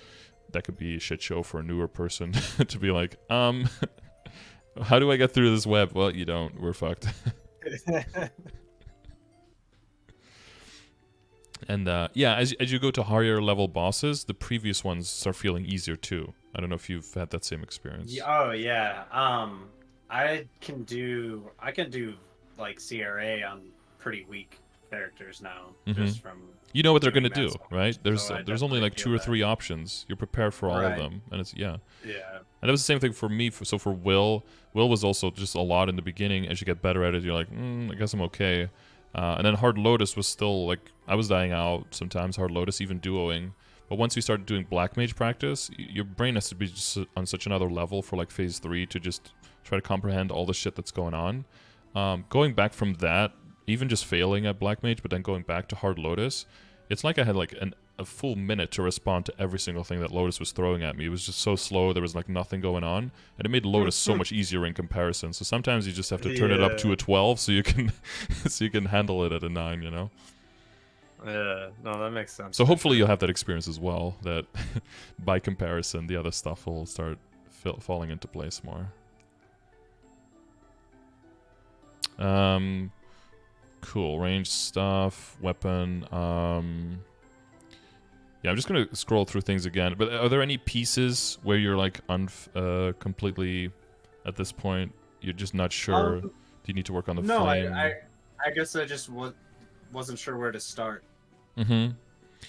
that could be a shit show for a newer person to be like, how do I get through this web? Well, you don't. We're fucked. And yeah, as you go to higher level bosses, the previous ones start feeling easier too. I don't know if you've had that same experience. Oh yeah. I can do like CRA on pretty weak characters now, just from, you know what they're gonna do, right? There's only like 2 or 3 options. You're prepared for all of them, and it's And it was the same thing for me. So for Will was also just a lot in the beginning. As you get better at it, you're like, I guess I'm okay. And then Hard Lotus was still like, I was dying out sometimes, Hard Lotus, even duoing. But once you start doing Black Mage practice, your brain has to be just on such another level for like phase 3 to just try to comprehend all the shit that's going on. Going back from that, even just failing at Black Mage, but then going back to Hard Lotus, it's like I had like a full minute to respond to every single thing that Lotus was throwing at me. It was just so slow, there was like nothing going on, and it made Lotus so much easier in comparison. So sometimes you just have to turn it up to a 12 so you can so you can handle it at a 9, you know? Yeah, no, that makes sense. So hopefully you'll have that experience as well, that by comparison the other stuff will start falling into place more. Cool, range stuff, weapon, yeah, I'm just gonna scroll through things again, but are there any pieces where you're like completely, at this point, you're just not sure, do you need to work on the flame? No, I guess I just wasn't sure where to start. Mm-hmm.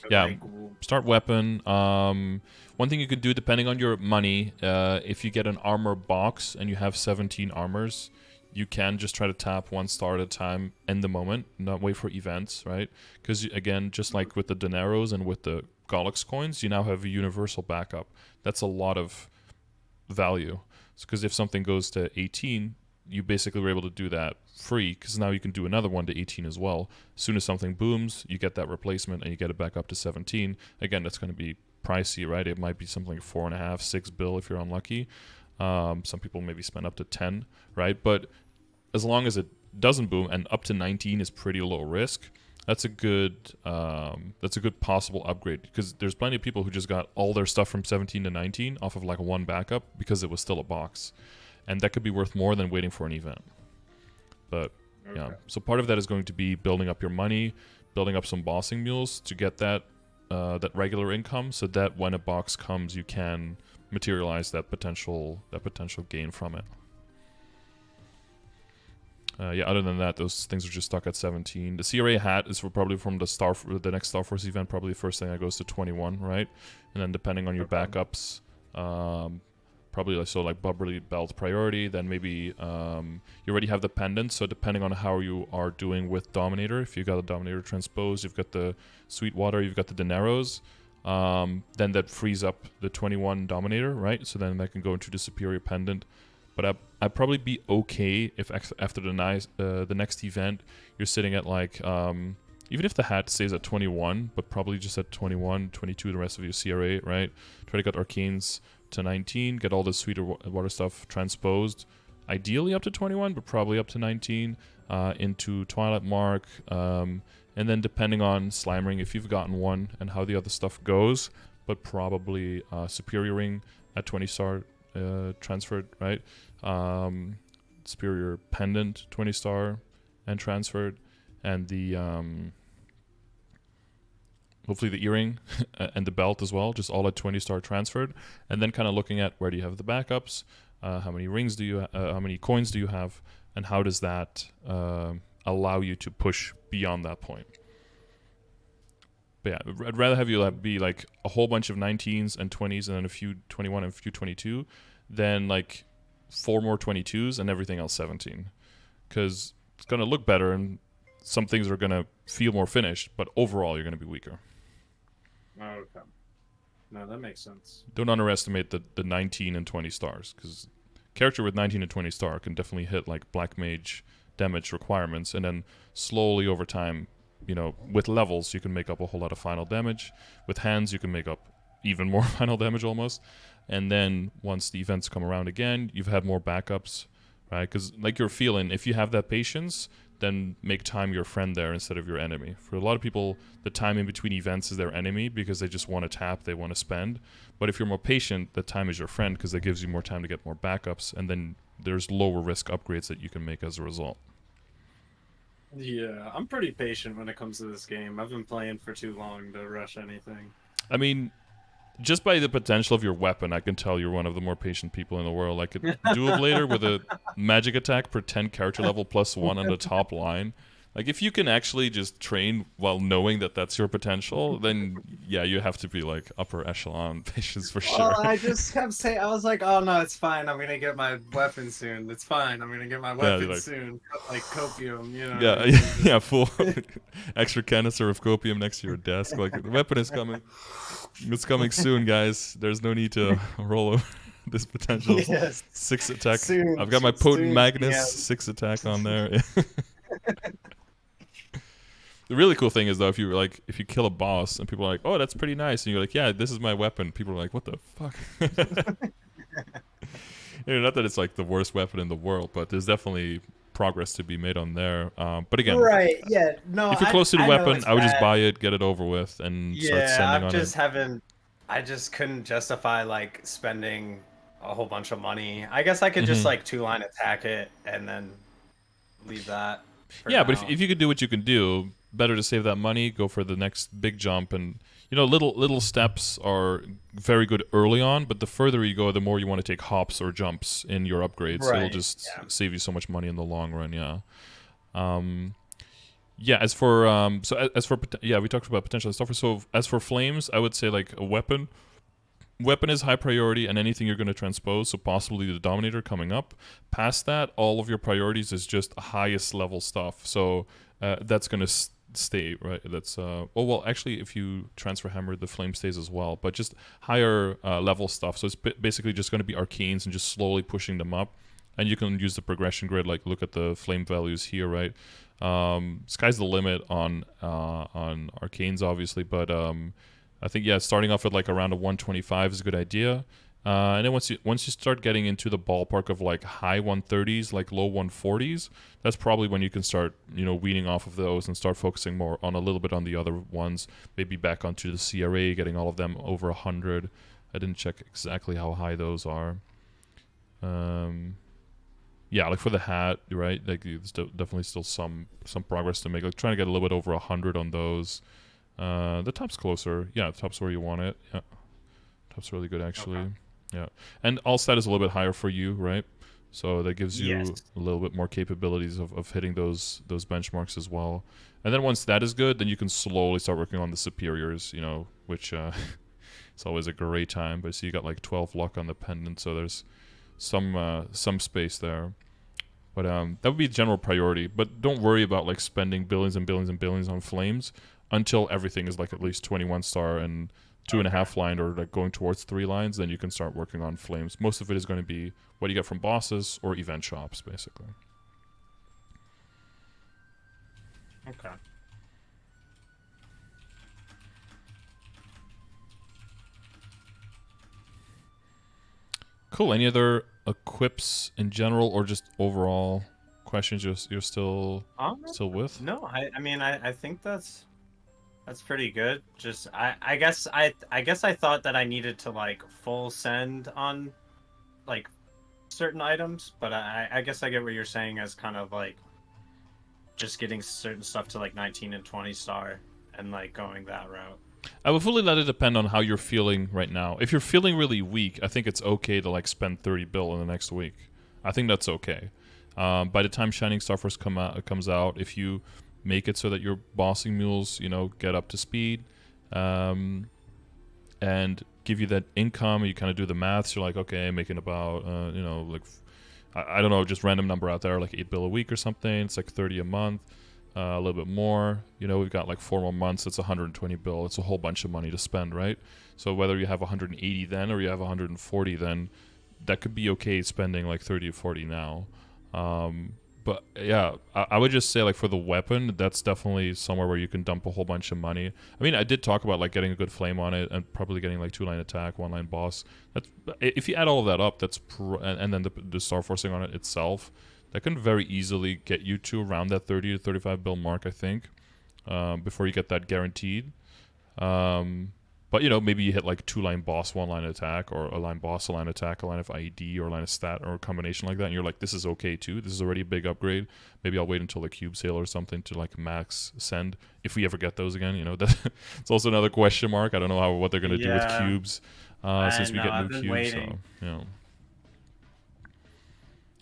Yeah, start weapon. One thing you could do, depending on your money, if you get an armor box and you have 17 armors, you can just try to tap 1 star at a time in the moment, not wait for events, right? Because, again, just like with the Dineros and with the Gollux coins, you now have a universal backup. That's a lot of value. Because if something goes to 18, you basically were able to do that free, because now you can do another one to 18 as well. As soon as something booms, you get that replacement and you get it back up to 17. Again, that's going to be pricey, right? It might be something like 4.5, 6 bill if you're unlucky. Some people maybe spend up to 10, right? But as long as it doesn't boom, and up to 19 is pretty low risk, that's a good possible upgrade, because there's plenty of people who just got all their stuff from 17 to 19 off of like 1 backup because it was still a box, and that could be worth more than waiting for an event. But okay. Yeah, so part of that is going to be building up your money, building up some bossing mules to get that regular income, so that when a box comes, you can materialize that potential gain from it. Yeah, other than that, those things are just stuck at 17. The CRA hat is probably from the next Star Force event, probably the first thing that goes to 21, right? And then depending on your backups, probably like Bubbly Belt priority, then maybe you already have the pendant, so depending on how you are doing with Dominator, if you've got a Dominator Transpose, you've got the Sweetwater, you've got the Dineros, then that frees up the 21 Dominator, right? So then that can go into the Superior Pendant. But I'd probably be okay if after the next event you're sitting at like, even if the hat stays at 21, but probably just at 21, 22 the rest of your CRA, right? Try to get Arcanes to 19, get all the sweeter water stuff transposed, ideally up to 21, but probably up to 19, into Twilight Mark, and then depending on Slime Ring, if you've gotten one, and how the other stuff goes, but probably Superior Ring at 20 star transferred, right? Superior Pendant 20 star and transferred, and the hopefully the earring and the belt as well, just all at 20 star transferred, and then kind of looking at where do you have the backups, how many rings do you how many coins do you have, and how does that allow you to push beyond that point. But yeah, I'd rather have you be like a whole bunch of 19s and 20s and then a few 21 and a few 22 than like 4 more 22s and everything else 17. Because it's going to look better and some things are going to feel more finished, but overall you're going to be weaker. Okay. No, that makes sense. Don't underestimate the 19 and 20 stars, because character with 19 and 20 star can definitely hit like Black Mage damage requirements, and then slowly over time, you know, with levels, you can make up a whole lot of final damage. With hands, you can make up even more final damage almost. And then once the events come around again, you've had more backups, right? Because like you're feeling, if you have that patience, then make time your friend there instead of your enemy. For a lot of people, the time in between events is their enemy because they just want to tap, they want to spend. But if you're more patient, the time is your friend because it gives you more time to get more backups, and then there's lower risk upgrades that you can make as a result. Yeah, I'm pretty patient when it comes to this game. I've been playing for too long to rush anything. I mean, just by the potential of your weapon, I can tell you're one of the more patient people in the world. Like a Dual Blader with a magic attack per 10 character level +1 on the top line. Like, if you can actually just train while knowing that that's your potential, then yeah, you have to be like upper echelon patients for sure. Well, I just kept saying, I was like, oh no, it's fine. I'm gonna get my weapon soon. It's fine. I'm gonna get my Yeah, weapon like, soon. Like copium, you know what I yeah, mean? yeah, full extra canister of copium next to your desk. Like, the weapon is coming. It's coming soon, guys. There's no need to roll over this potential Yes. 6 attack. Soon. I've got my potent Soon. Magnus Yeah. 6 attack on there. The really cool thing is though, if you kill a boss and people are like, "Oh, that's pretty nice," and you're like, "Yeah, this is my weapon," people are like, "What the fuck?" Not that it's like the worst weapon in the world, but there's definitely progress to be made on there. But again, Right. Yeah. No. if you're close to the I know weapon, it's I would just bad. buy it, get it over with, and start Yeah. sending I'm on just it. haven't. I just couldn't justify like spending a whole bunch of money. I guess I could just Mhm. like 2-line attack it and then leave that for Yeah, but now. if you could do what you can do, better to save that money, go for the next big jump, and little steps are very good early on, but the further you go, the more you want to take hops or jumps in your upgrades. It'll Right. just Yeah. save you so much money in the long run. Yeah. Yeah. As for yeah, we talked about potential stuff. So as for flames, I would say like a weapon. Weapon is high priority, and anything you're going to transpose, so possibly the Dominator coming up. Past that, all of your priorities is just highest level stuff. So that's going to stay, right? That's well, actually, if you transfer hammer, the flame stays as well, but just higher level stuff. So it's basically just going to be arcanes and just slowly pushing them up. And you can use the progression grid, like look at the flame values here, right? Sky's the limit on arcanes, obviously, but I think starting off with like around a 125 is a good idea. And then once you start getting into the ballpark of like high 130s, like low 140s, that's probably when you can start weaning off of those and start focusing more on a little bit on the other ones. Maybe back onto the CRA, getting all of them over 100. I didn't check exactly how high those are. Yeah, like for the hat, right? Like there's definitely still some progress to make. Like trying to get a little bit over 100 on those. The top's closer. Yeah, the top's where you want it. Yeah, top's really good actually. Okay. Yeah, and all stat is a little bit higher for you, right? So that gives you Yes. a little bit more capabilities of hitting those benchmarks as well. And then once that is good, then you can slowly start working on the superiors. Which it's always a great time. But see, you got like 12 luck on the pendant, so there's some space there. But that would be general priority. But don't worry about like spending billions and billions and billions on flames until everything is like at least 21 star and 2.5 line, or like going towards 3 lines. Then you can start working on flames. Most of it is going to be what you get from bosses or event shops, basically. Okay. Cool. Any other equips in general, or just overall questions you're still with? No, I mean I think that's pretty good. Just I guess I thought that I needed to like full send on like certain items, but I guess I get what you're saying as kind of like just getting certain stuff to like 19 and 20 star and like going that route. I would fully let it depend on how you're feeling right now. If you're feeling really weak, I think it's okay to like spend 30 bill in the next week. I think that's okay. By the time Shining Star Force comes out, if you make it so that your bossing mules, get up to speed, and give you that income, you kind of do the maths. You're like, okay, I'm making about, like, I don't know, just random number out there, like 8 bill a week or something. It's like 30 a month. A little bit more, we've got like 4 more months. It's 120 bill. It's a whole bunch of money to spend, right? So whether you have 180 then or you have 140 then, that could be okay spending like 30 or 40 now. But yeah, I would just say like for the weapon, that's definitely somewhere where you can dump a whole bunch of money. I mean, I did talk about like getting a good flame on it and probably getting like 2-line attack, 1-line boss. That's if you add all of that up, that's and then the star forcing on it itself. That can very easily get you to around that 30 to 35 bill mark, I think, before you get that guaranteed. But, maybe you hit like 2-line boss, 1-line attack, or a line boss, a line attack, a line of IED, or a line of stat, or a combination like that, and you're like, this is okay too. This is already a big upgrade. Maybe I'll wait until the cube sale or something to like max send, if we ever get those again. It's also another question mark. I don't know what they're going to do with cubes since we get new cubes.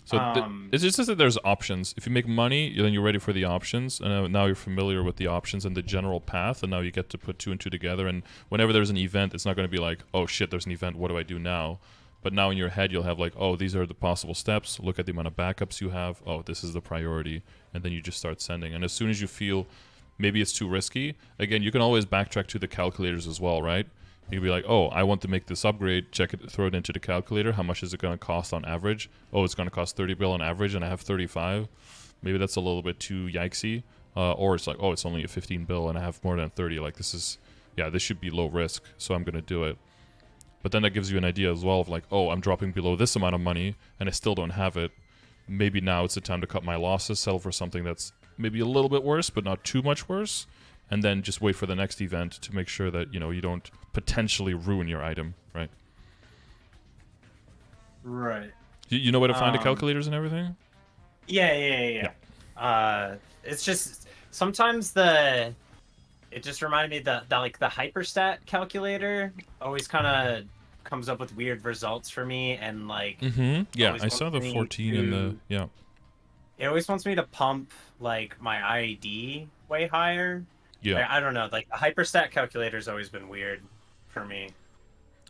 So, So it's just that there's options. If you make money, then you're ready for the options, and now you're familiar with the options and the general path, and now you get to put 2 and 2 together. And whenever there's an event, it's not going to be like, oh shit, there's an event. What do I do now? But now in your head, you'll have like, oh, these are the possible steps. Look at the amount of backups you have. Oh, this is the priority, and then you just start sending. And as soon as you feel maybe it's too risky, again, you can always backtrack to the calculators as well, right? You can be like, oh, I want to make this upgrade, check it, throw it into the calculator. How much is it going to cost on average? Oh, it's going to cost 30 bill on average, and I have 35. Maybe that's a little bit too yikesy. Or it's like, oh, it's only a 15 bill, and I have more than 30. Like, this is, yeah, this should be low risk, so I'm going to do it. But then that gives you an idea as well of like, oh, I'm dropping below this amount of money, and I still don't have it. Maybe now it's the time to cut my losses, sell for something that's maybe a little bit worse, but not too much worse. And then just wait for the next event to make sure that, you know, you don't potentially ruin your item, right? Right. You know where to find the calculators and everything? Yeah. It's just sometimes it just reminded me that like the hyperstat calculator always kind of comes up with weird results for me, and like yeah, I saw the 14 and the it always wants me to pump like my IED way higher. Yeah, like, I don't know, like the hyperstat calculator's always been weird for me.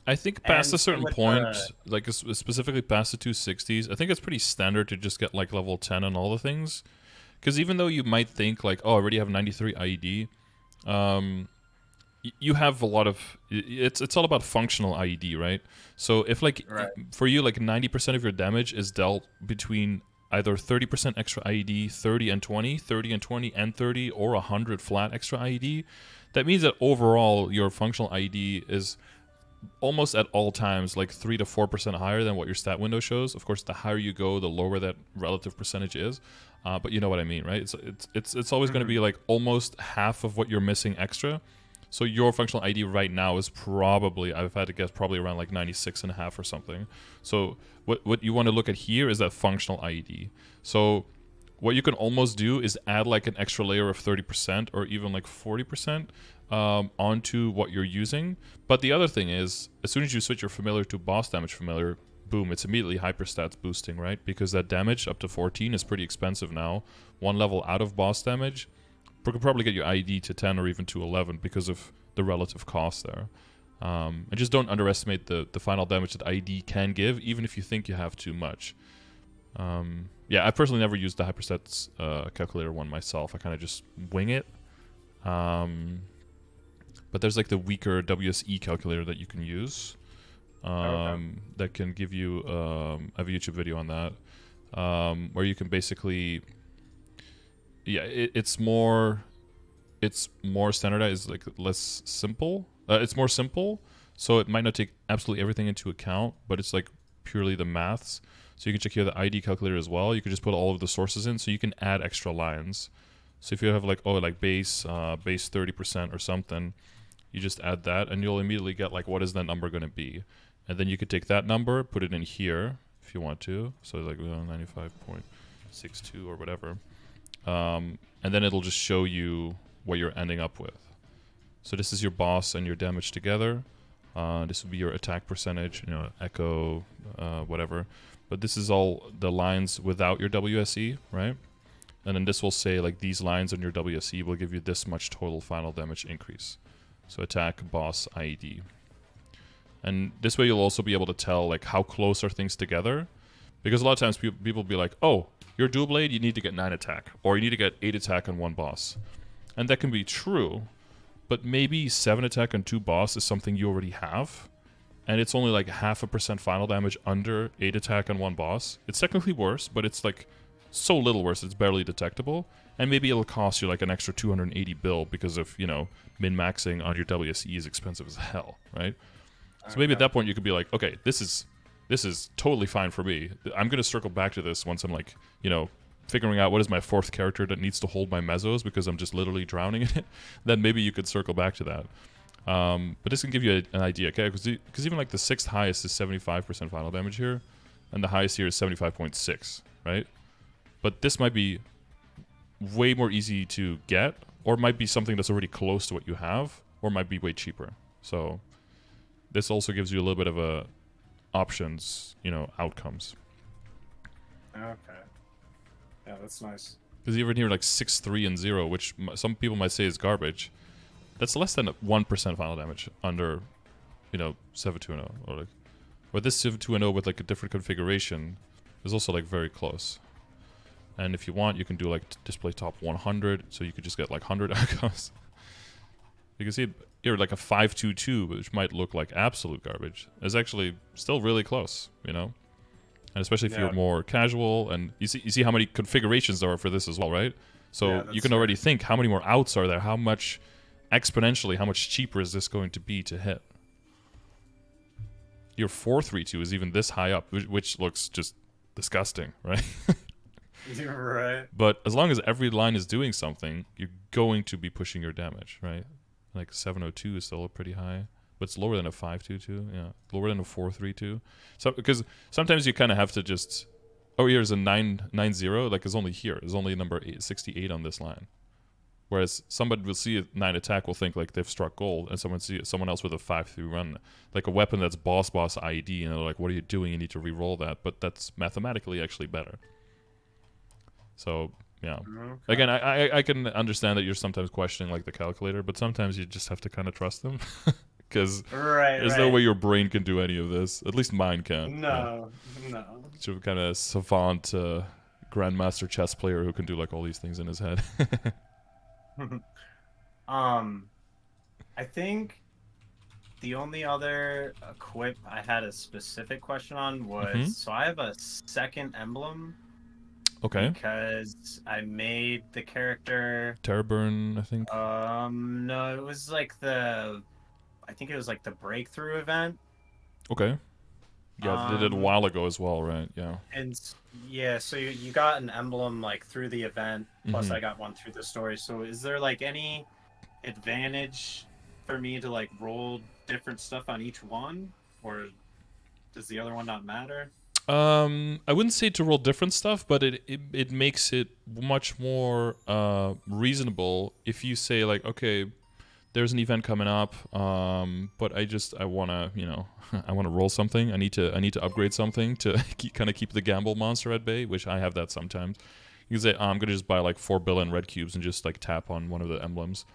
I think past a certain point, like specifically past the 260s, I think it's pretty standard to just get like level 10 on all the things. Because even though you might think like, oh, I already have 93 IED, you have a lot of, it's all about functional IED, right? So if like, for you, like 90% of your damage is dealt between either 30% extra IED, 30 and 20, 30 and 20 and 30, or 100 flat extra IED, that means that overall your functional IED is almost at all times like 3 to 4% higher than what your stat window shows. Of course, the higher you go, the lower that relative percentage is. But you know what I mean, right? It's always going to be like almost half of what you're missing extra. So your functional ID right now is probably, I've had to guess, probably around like 96.5 or something. So what you want to look at here is that functional IED. So what you can almost do is add like an extra layer of 30% or even like 40% onto what you're using. But the other thing is, as soon as you switch your familiar to boss damage familiar, boom, it's immediately hyperstats boosting, right? Because that damage up to 14 is pretty expensive now. One level out of boss damage could probably get your ID to 10 or even to 11 because of the relative cost there. And just don't underestimate the final damage that ID can give, even if you think you have too much. Yeah, I personally never used the hyperstats calculator one myself. I kind of just wing it. But there's like the weaker WSE calculator that you can use. That can give you I have a YouTube video on that, where you can basically, yeah, it's more standardized, like less simple. It's more simple, so it might not take absolutely everything into account, but it's like purely the maths. So you can check here the ID calculator as well. You can just put all of the sources in, so you can add extra lines. So if you have like, oh, like base 30% or something, you just add that, and you'll immediately get like, what is that number going to be? And then you could take that number, put it in here if you want to. So like 95.62 or whatever. And then it'll just show you what you're ending up with. So this is your boss and your damage together. This would be your attack percentage, you know, echo, whatever. But this is all the lines without your WSE, right? And then this will say like these lines on your WSE will give you this much total final damage increase. So attack, boss, IED. And this way you'll also be able to tell like how close are things together. Because a lot of times people will be like, oh, your dual blade, you need to get 9 attack. Or you need to get 8 attack on 1 boss. And that can be true. But maybe 7 attack on 2 boss is something you already have. And it's only like 0.5% final damage under 8 attack on 1 boss. It's technically worse, but it's like so little worse, it's barely detectable. And maybe it'll cost you like an extra 280 bill because of, you know, min-maxing on your WSE is expensive as hell, right? So maybe at that point you could be like, okay, this is totally fine for me. I'm going to circle back to this once I'm like, you know, figuring out what is my 4th character that needs to hold my mesos because I'm just literally drowning in it. Then maybe you could circle back to that. But this can give you an idea, okay? Because even like the 6th highest is 75% final damage here, and the highest here is 75.6, right? But this might be way more easy to get, or might be something that's already close to what you have, or might be way cheaper. So this also gives you a little bit of a options, you know, outcomes. Okay. Yeah, that's nice. Because you ever hear like 6-3 and 0, which some people might say is garbage. That's less than 1% final damage under, 7-2 and 0. Or this 7-2 and 0 with like a different configuration is also like very close. And if you want, you can do like display top 100, so you could just get like 100 outcomes. You can see here like a 5-2-2, which might look like absolute garbage, is actually still really close, And especially if you're more casual, and you see how many configurations there are for this as well, right? So you can already think how many more outs are there, how much exponentially, how much cheaper is this going to be to hit? Your 4-3-2 is even this high up, which looks just disgusting, right? You're right. But as long as every line is doing something, you're going to be pushing your damage, right? Like 702 is still pretty high, but it's lower than a 522. Yeah, lower than a 432. So because sometimes you kind of have to just, oh, here's a 990. Like it's only here. There's only number 68 on this line. Whereas somebody will see a 9 attack, will think like they've struck gold, and someone else with a 5-3 run, like a weapon that's boss ID, and they're like, what are you doing? You need to re-roll that. But that's mathematically actually better. So yeah, again, I can understand that you're sometimes questioning like the calculator, but sometimes you just have to kind of trust them, because there's no way your brain can do any of this. At least mine can't. No. So kind of savant grandmaster chess player who can do like all these things in his head. I think the only other equip I had a specific question on was, so I have a second emblem. Okay. Because I made the character Terrorburn, I think. No, it was like I think it was like the breakthrough event. Okay. Yeah, they did a while ago as well, right? Yeah. And yeah, so you got an emblem like through the event, plus I got one through the story. So is there like any advantage for me to like roll different stuff on each one, or does the other one not matter? I wouldn't say to roll different stuff, but it makes it much more reasonable if you say like, okay, there's an event coming up, but I wanna I wanna roll something. I need to upgrade something to kind of keep the gamble monster at bay, which I have that sometimes. You can say I'm gonna just buy like 4 billion red cubes and just like tap on one of the emblems.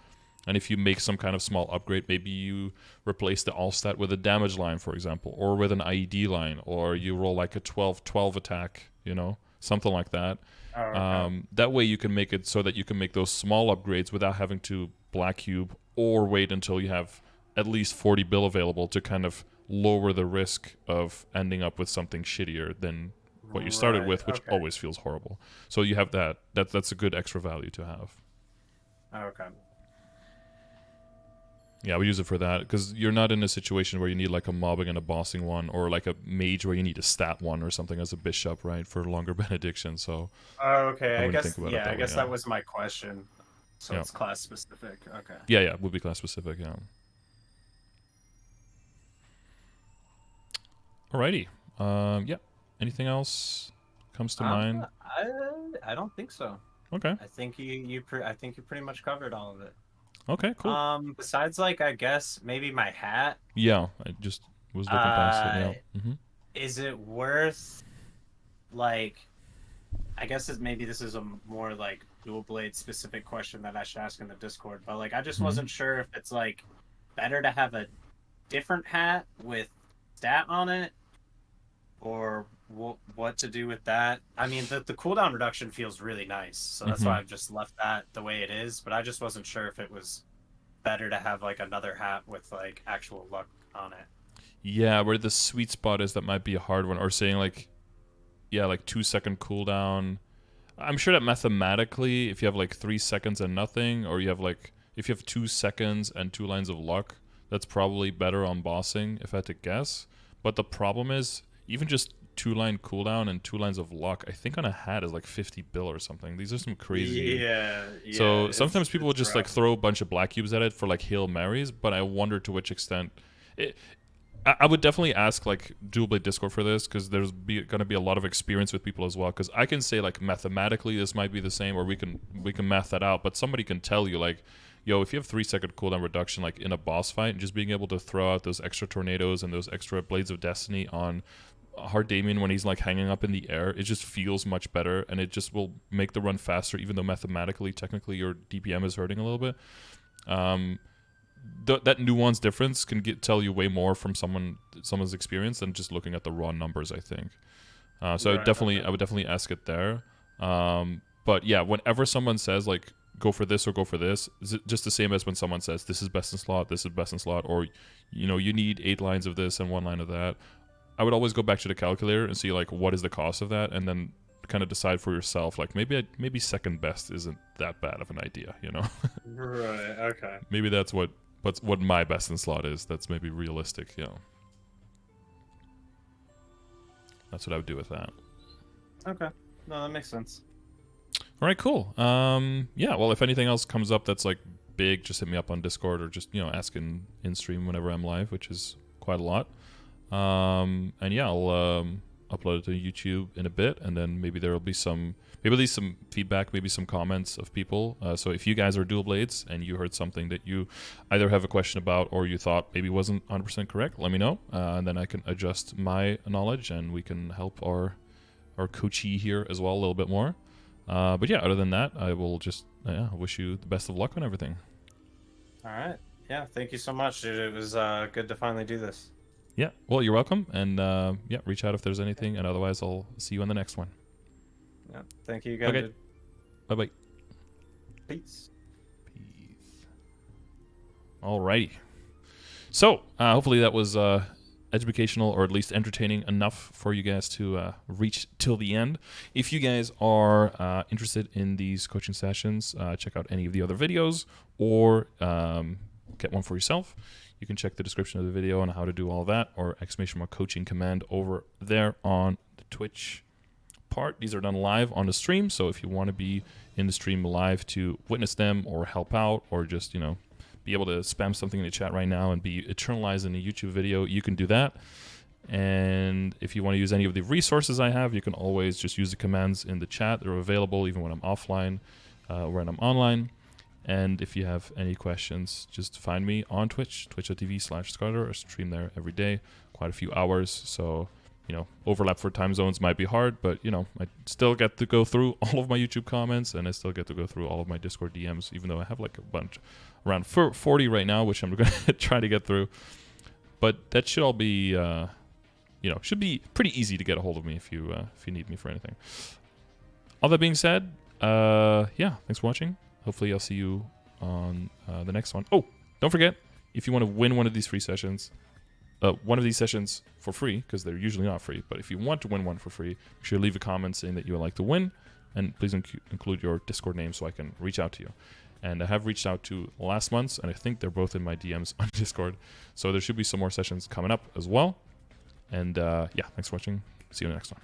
And if you make some kind of small upgrade, maybe you replace the all stat with a damage line, for example, or with an IED line, or you roll like a 12-12 attack, something like that. Oh, okay. That way you can make it so that you can make those small upgrades without having to black cube or wait until you have at least 40 bill available to kind of lower the risk of ending up with something shittier than what you started with, which always feels horrible. So you have that. That's a good extra value to have. Okay. Yeah, we use it for that, because you're not in a situation where you need like a mobbing and a bossing one, or like a mage where you need a stat one or something as a bishop, right, for longer benediction. So okay, I guess that was my question. So it's class specific. Okay. Yeah, it would be class specific. Yeah. Alrighty. Yeah. Anything else comes to mind? I don't think so. Okay. I think you pretty much covered all of it. Okay, cool. Besides, like, I guess maybe my hat. Yeah, I just was looking past it. Yeah. Is it worth, like, I guess maybe this is a more like dual blade specific question that I should ask in the Discord, but like I just wasn't sure if it's like better to have a different hat with stat on it, or what to do with that. I mean, the cooldown reduction feels really nice, so that's why I've just left that the way it is, but I just wasn't sure if it was better to have like another hat with like actual luck on it. Yeah, where the sweet spot is, that might be a hard one. Or saying like, yeah, like 2-second cooldown. I'm sure that mathematically, if you have like 3 seconds and nothing, or you have like, if you have 2 seconds and 2 lines of luck, that's probably better on bossing, if I had to guess. But the problem is, even just 2-line cooldown and 2 lines of luck, I think on a hat is like 50 bill or something. These are some crazy. Yeah. So sometimes people will just like throw a bunch of black cubes at it for like Hail Marys, but I wonder to which extent. I would definitely ask like Dual Blade Discord for this, because there's going to be a lot of experience with people as well. Because I can say like mathematically this might be the same, or we can math that out. But somebody can tell you like, yo, if you have 3-second cooldown reduction like in a boss fight, and just being able to throw out those extra tornadoes and those extra blades of destiny on hard Damien when he's like hanging up in the air, it just feels much better, and it just will make the run faster, even though mathematically, technically, your DPM is hurting a little bit. That nuanced difference can tell you way more from someone's experience than just looking at the raw numbers, I think. So Right, okay. I would definitely ask it there. But yeah, whenever someone says like go for this or go for this, just the same as when someone says this is best in slot, this is best in slot, or you need 8 lines of this and 1 line of that. I would always go back to the calculator and see like what is the cost of that, and then kind of decide for yourself like maybe second best isn't that bad of an idea, Right. Okay. Maybe that's what my best in slot is. That's maybe realistic, That's what I would do with that. Okay. No, that makes sense. All right, cool. Yeah, well, if anything else comes up that's like big, just hit me up on Discord, or just ask in stream whenever I'm live, which is quite a lot. And yeah, I'll upload it to YouTube in a bit, and then maybe there will be some feedback, maybe some comments of people. So if you guys are dual blades and you heard something that you either have a question about or you thought maybe wasn't 100% correct, let me know, and then I can adjust my knowledge, and we can help our coachee here as well a little bit more. But yeah, other than that, I will just wish you the best of luck on everything. All right. Yeah. Thank you so much, dude. It was good to finally do this. Yeah, well, you're welcome, and yeah, reach out if there's anything, and otherwise I'll see you on the next one. Yeah. Thank you again, Okay. dude. Bye-bye. Peace. Peace. Alrighty. So, hopefully that was educational, or at least entertaining enough for you guys to reach till the end. If you guys are interested in these coaching sessions, check out any of the other videos, or get one for yourself. You can check the description of the video on how to do all that, or !coaching command over there on the Twitch part. These are done live on the stream, so if you want to be in the stream live to witness them or help out, or just be able to spam something in the chat right now and be eternalized in a YouTube video, you can do that. And if you want to use any of the resources I have, you can always just use the commands in the chat. They're available even when I'm offline, when I'm online. And if you have any questions, just find me on Twitch, twitch.tv/Scardor. I stream there every day, quite a few hours. So, overlap for time zones might be hard, but, I still get to go through all of my YouTube comments, and I still get to go through all of my Discord DMs, even though I have like a bunch, around 40 right now, which I'm going to try to get through. But that should all be, should be pretty easy to get a hold of me if you need me for anything. All that being said, yeah, thanks for watching. Hopefully I'll see you on the next one. Oh, don't forget, if you want to win one of these free sessions, one of these sessions for free, because they're usually not free, but if you want to win one for free, make sure to leave a comment saying that you would like to win, and please include your Discord name so I can reach out to you. And I have reached out to last month's, and I think they're both in my DMs on Discord, so there should be some more sessions coming up as well. And yeah, thanks for watching. See you in the next one.